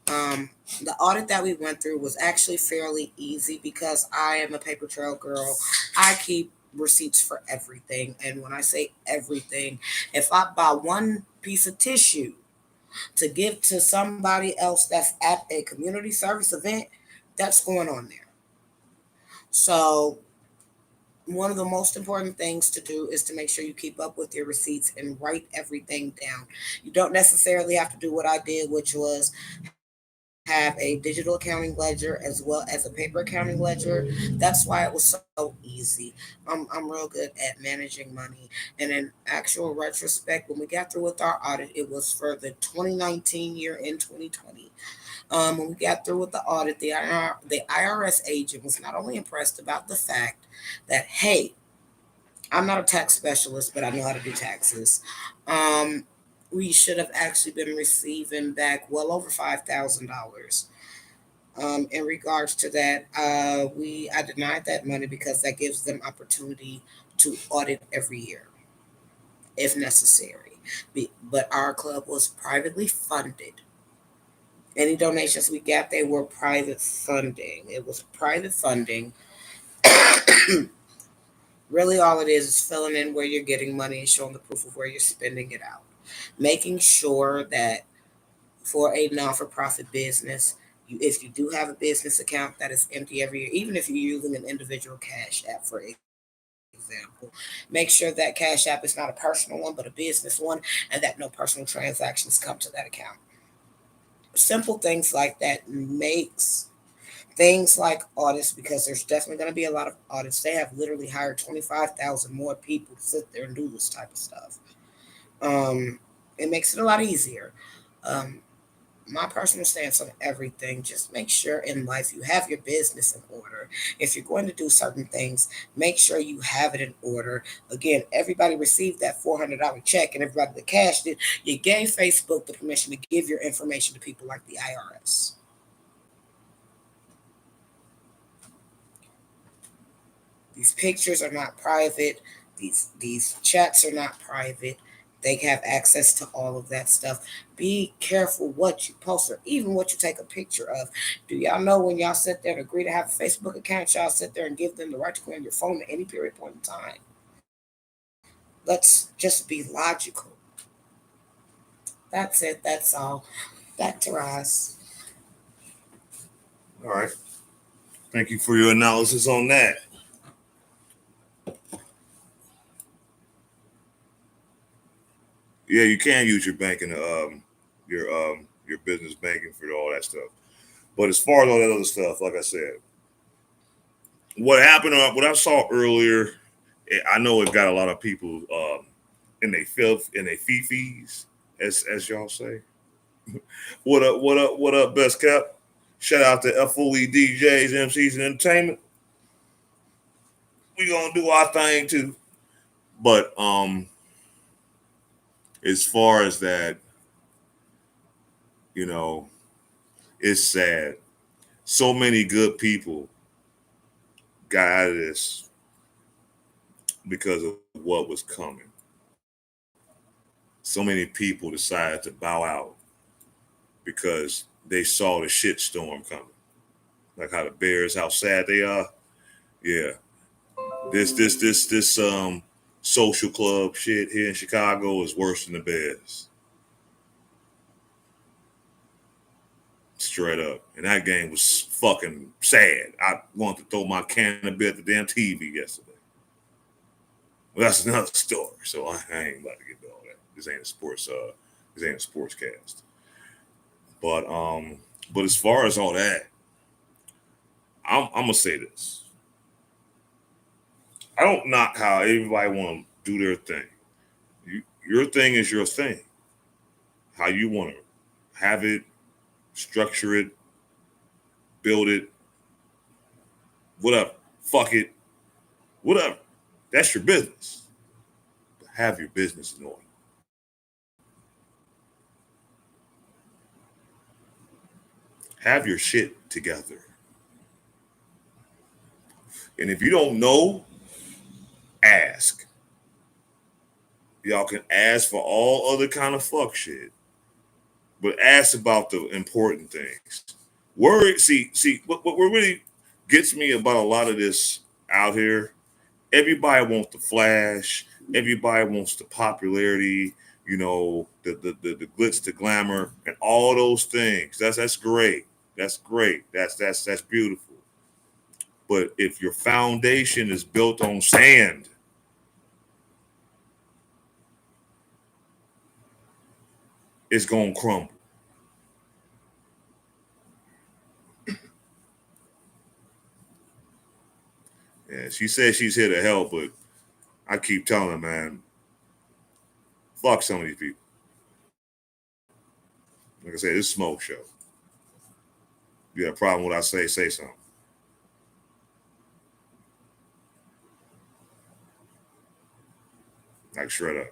The audit that we went through was actually fairly easy because I am a paper trail girl. I keep receipts for everything. And when I say everything, if I buy one piece of tissue to give to somebody else that's at a community service event, that's going on there. So one of the most important things to do is to make sure you keep up with your receipts and write everything down. You don't necessarily have to do what I did, which was have a digital accounting ledger as well as a paper accounting ledger. That's why it was so easy. I'm real good at managing money. And in actual retrospect, when we got through with our audit, it was for the 2019 year and 2020. When we got through with the audit, the IRS agent was not only impressed about the fact that, hey, I'm not a tax specialist, but I know how to do taxes. Um, we should have actually been receiving back well over $5,000. In regards to that, I denied that money because that gives them opportunity to audit every year if necessary. But our club was privately funded. Any donations we got, they were private funding. It was private funding. Really, all it is filling in where you're getting money and showing the proof of where you're spending it out. Making sure that for a non for profit business, if you do have a business account that is empty every year, even if you're using an individual cash app, for example, make sure that cash app is not a personal one, but a business one, and that no personal transactions come to that account. Simple things like that makes things like audits, because there's definitely going to be a lot of audits. They have literally hired 25,000 more people to sit there and do this type of stuff. Um, it makes it a lot easier. Um, my personal stance on everything, just make sure in life you have your business in order. If you're going to do certain things, make sure you have it in order. Again, everybody received that $400 check, and everybody that cashed it, you gave Facebook the permission to give your information to people like the IRS. These pictures are not private. These chats are not private. They have access to all of that stuff. Be careful what you post or even what you take a picture of. Do y'all know when y'all sit there and agree to have a Facebook account, y'all sit there and give them the right to go on your phone at any period point in time? Let's just be logical. That's it. That's all. Back to Ross. All right. Thank you for your analysis on that. Yeah, you can use your banking, your business banking for all that stuff. But as far as all that other stuff, like I said, what happened, what I saw earlier, I know it got a lot of people in their filth, in their fifis, as y'all say. What up? What up? What up? Best kept. Shout out to FOE DJs, MCs, and entertainment. We gonna do our thing too. But as far as that, you know, it's sad. So many good people got out of this because of what was coming. So many people decided to bow out because they saw the shit storm coming. Like how the Bears, how sad they are. Yeah. This social club shit here in Chicago is worse than the Bears. Straight up. And that game was fucking sad. I wanted to throw my can of beer at the damn TV yesterday. Well, that's another story. So I ain't about to get into all that. This ain't a sports cast. But as far as all that, I'm gonna say this. I don't knock how everybody want to do their thing. Your thing is your thing. How you want to have it, structure it, build it, whatever. Fuck it, whatever. That's your business. But have your business in order. Have your shit together. And if you don't know, ask. Y'all can ask for all other kind of fuck shit. but ask about the important things. Worry, see, what really gets me about a lot of this out here, everybody wants the flash, everybody wants the popularity, the glitz, the glamour, and all those things. That's great. That's great. That's beautiful. But if your foundation is built on sand, it's gonna crumble. Yeah, she says she's here to help, but I keep telling her, man, fuck some of these people. Like I said, this smoke show. You got a problem with what I say something. Like, shred up.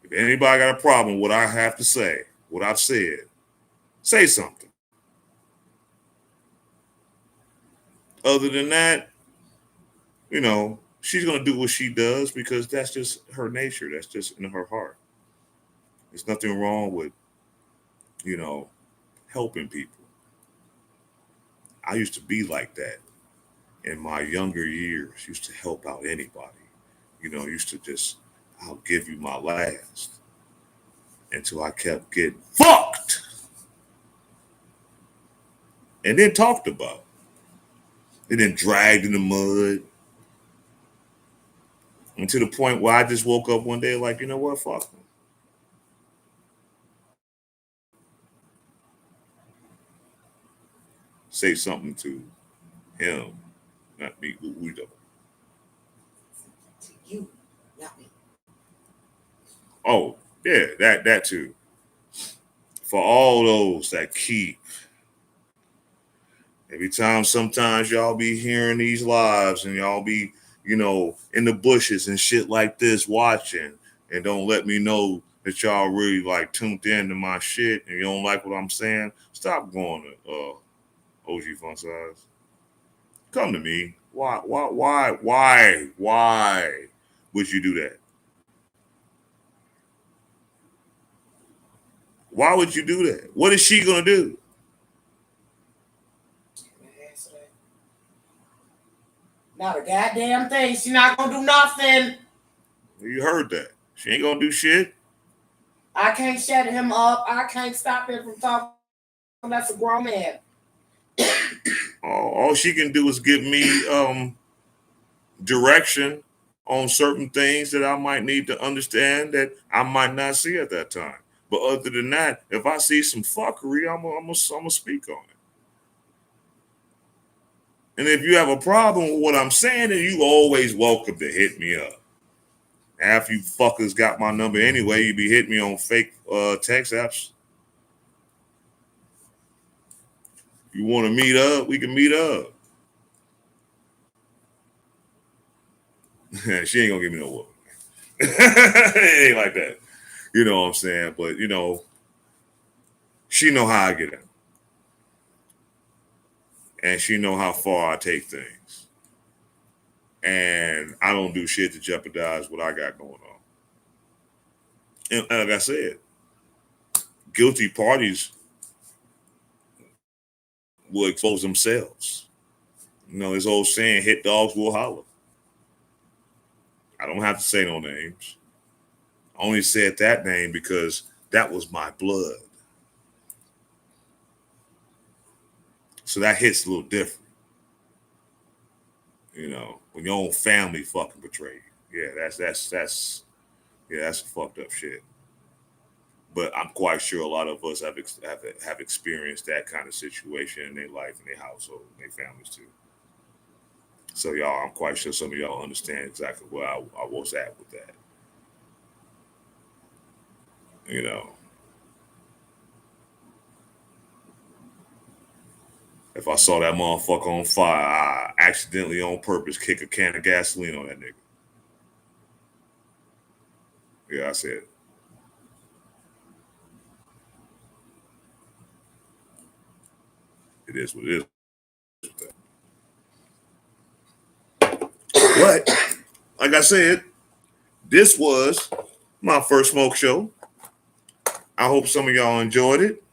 If anybody got a problem with what I have to say, what I've said, say something. Other than that, she's going to do what she does because that's just her nature. That's just in her heart. There's nothing wrong with, helping people. I used to be like that in my younger years. Used to help out anybody. Used to just, I'll give you my last. Until I kept getting fucked. And then talked about. And then dragged in the mud. And to the point where I just woke up one day like, you know what, fuck them. Say something to him, not me. We don't. To you, not me. Oh, yeah, that too. For all those that keep. Every time, sometimes y'all be hearing these lives and y'all be, in the bushes and shit like this watching and don't let me know that y'all really like tuned in to my shit and you don't like what I'm saying. Stop going to OG Fun Size. Come to me. Why would you do that? Why would you do that? What is she gonna do? Not a goddamn thing. She's not gonna do nothing. You heard that. She ain't gonna do shit. I can't shut him up. I can't stop him from talking. That's a grown man. All she can do is give me direction on certain things that I might need to understand that I might not see at that time. But other than that, if I see some fuckery, I'm gonna speak on it. And if you have a problem with what I'm saying, then you always welcome to hit me up. Half you fuckers got my number anyway. You be hitting me on fake text apps. You want to meet up? We can meet up. She ain't gonna give me no whoop. It ain't like that. You know what I'm saying? But she know how I get in. And she know how far I take things. And I don't do shit to jeopardize what I got going on. And like I said, guilty parties will expose themselves. This old saying, hit dogs will holler. I don't have to say no names. I only said that name because that was my blood. So that hits a little different. When your own family fucking betray you. Yeah, that's some fucked up shit. But I'm quite sure a lot of us have experienced that kind of situation in their life, in their household, in their families too. So y'all, I'm quite sure some of y'all understand exactly where I was at with that. If I saw that motherfucker on fire, I accidentally on purpose kick a can of gasoline on that nigga. Yeah, I said it. It is what it is. But, like I said, this was my first smoke show. I hope some of y'all enjoyed it.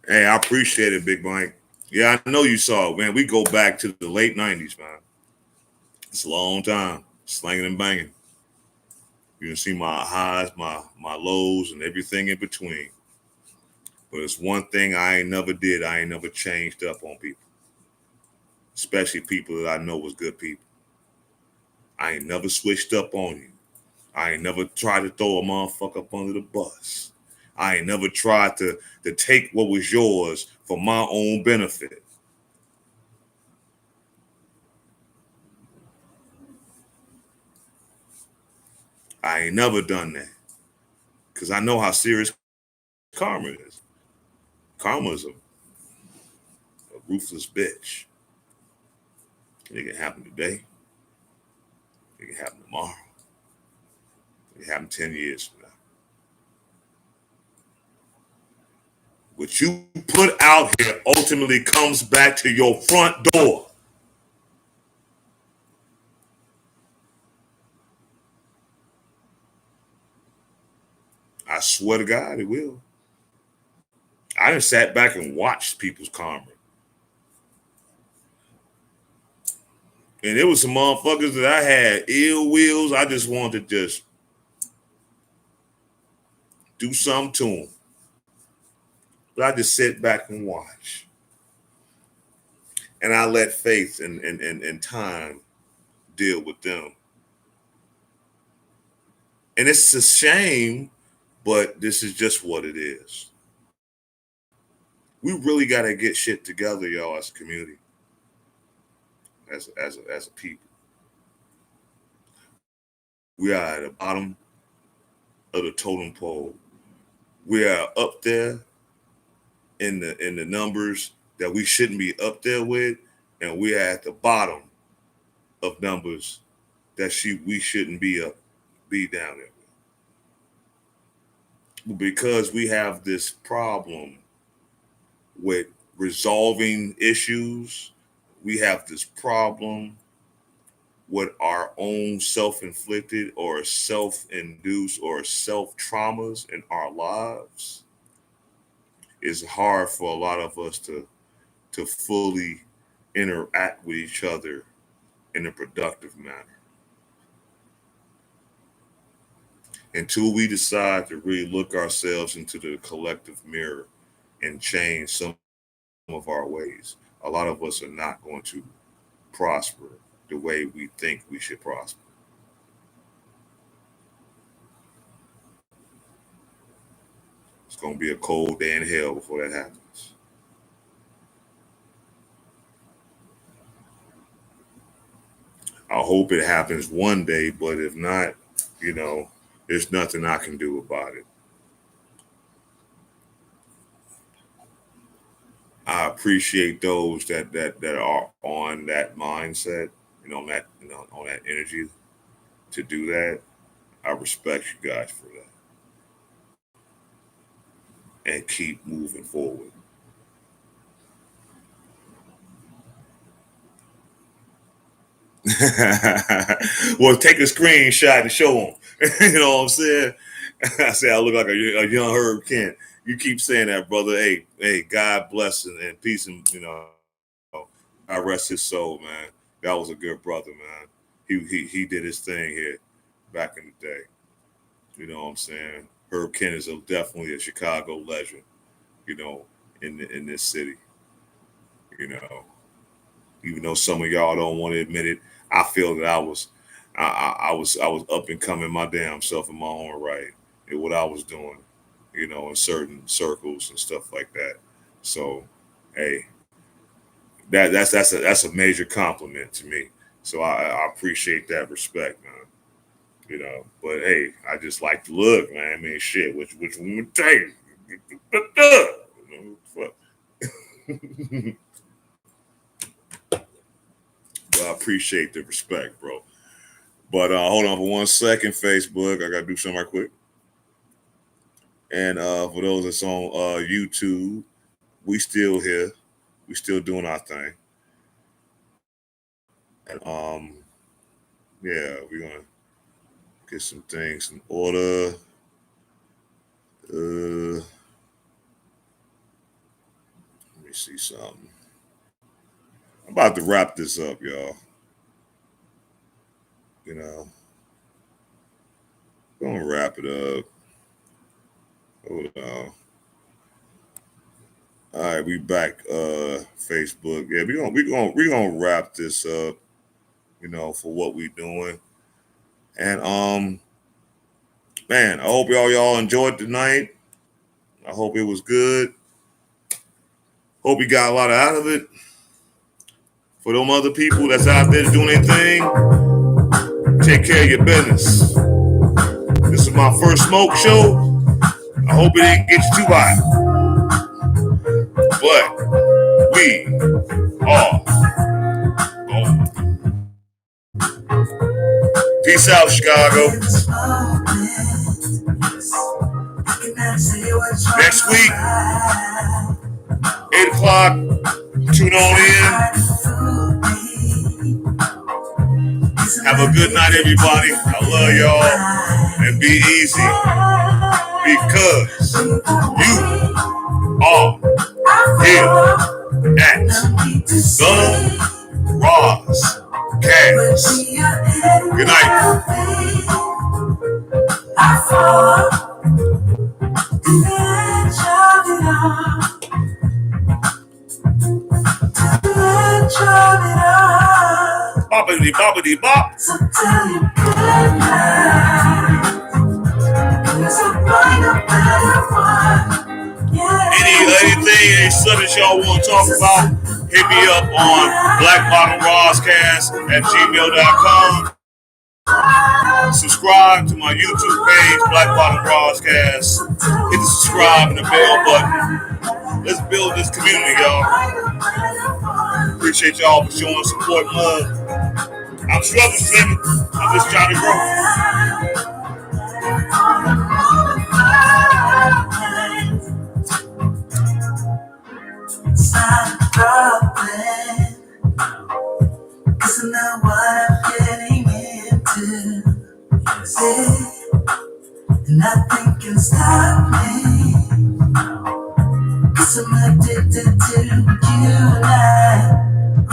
Hey, I appreciate it, Big Mike. Yeah, I know you saw it, man. We go back to the late 90s, man. It's a long time. Slanging and banging. You can see my highs, my lows, and everything in between. But it's one thing I ain't never did. I ain't never changed up on people. Especially people that I know was good people. I ain't never switched up on you. I ain't never tried to throw a motherfucker up under the bus. I ain't never tried to take what was yours for my own benefit. I ain't never done that. Because I know how serious karma is. Karma is a ruthless bitch. It can happen today. It can happen tomorrow. It can happen 10 years from now. What you put out here ultimately comes back to your front door. I swear to God, it will. I just sat back and watched people's karma. And it was some motherfuckers that I had ill wills. I just wanted to just do something to them. But I just sit back and watch. And I let faith and time deal with them. And it's a shame, but this is just what it is. We really got to get shit together, y'all, as a community, as a people. We are at the bottom of the totem pole. We are up there in the numbers that we shouldn't be up there with, and we are at the bottom of numbers that we shouldn't be down there with. Because we have this problem with resolving issues, we have this problem with our own self-inflicted or self-induced or self-traumas in our lives. It's hard for a lot of us to fully interact with each other in a productive manner. Until we decide to really look ourselves into the collective mirror and change some of our ways, a lot of us are not going to prosper the way we think we should prosper. It's going to be a cold day in hell before that happens. I hope it happens one day, but if not, there's nothing I can do about it. I appreciate those that are on that mindset, on that energy to do that. I respect you guys for that. And keep moving forward. Well, take a screenshot and show them. You know what I'm saying? I say I look like a young Herb Kent. You keep saying that, brother. Hey, God bless and peace, and I rest his soul, man. That was a good brother, man. He did his thing here back in the day. You know what I'm saying? Herb Kent is definitely a Chicago legend. In this city. Even though some of y'all don't want to admit it, I feel that I was up and coming my damn self in my own right in what I was doing, in certain circles and stuff like that. So, hey, that's a major compliment to me. So I appreciate that respect, man. But hey, I just like to look, man. I mean, shit, which one would take? Fuck. But I appreciate the respect, bro. But hold on for 1 second, Facebook. I gotta do something right quick. And for those that's on YouTube, we still here. We still doing our thing. And Yeah, we're gonna get some things in order. Let me see something. I'm about to wrap this up, y'all. You know, gonna wrap it up. Hold on. All right, we back. Facebook. Yeah, we gonna wrap this up. You know, for what we doing. And man, I hope y'all enjoyed tonight. I hope it was good. Hope you got a lot out of it. For them other people that's out there doing their thing, take care of your business. This is my first smoke show. I hope it didn't get you too hot. But we are gone. Peace out, Chicago. Next week, 8 o'clock, tune on in. Have a good night, everybody. I love y'all. And be easy. Because you are here at the Rozcast. Good night. Boppity boppity bop. So tell you good night. Anything, any subject y'all want to talk about, hit me up on blackbottomrozcast@gmail.com. Subscribe to my YouTube page, Black Bottom Rozcast. Hit the subscribe and the bell button. Let's build this community, y'all. Appreciate y'all for showing support and love. I'm struggling, Slim. I'm just trying to grow. Stop dropping. Isn't that what I'm getting into? And nothing can stop me. 'Cause I'm addicted to you and I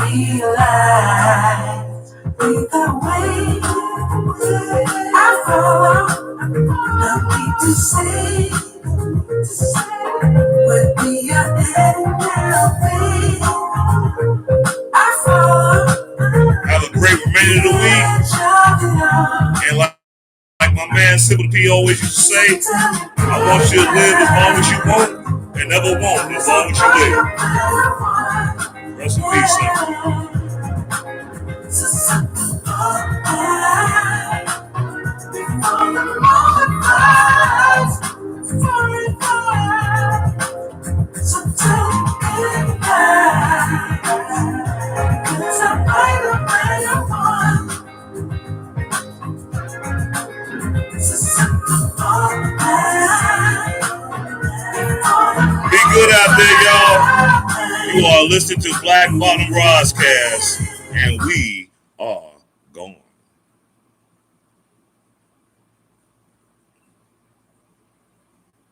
realize with the way I follow, no need to say where we are heading now, babe. I follow. Have a great remainder of the week. And like my man Sybil P always used to say, I want you to live as long as you want and never want as long as you live. Rest in peace, son. Be good out there, y'all. You are listening to Black Bottom Rozcast, and we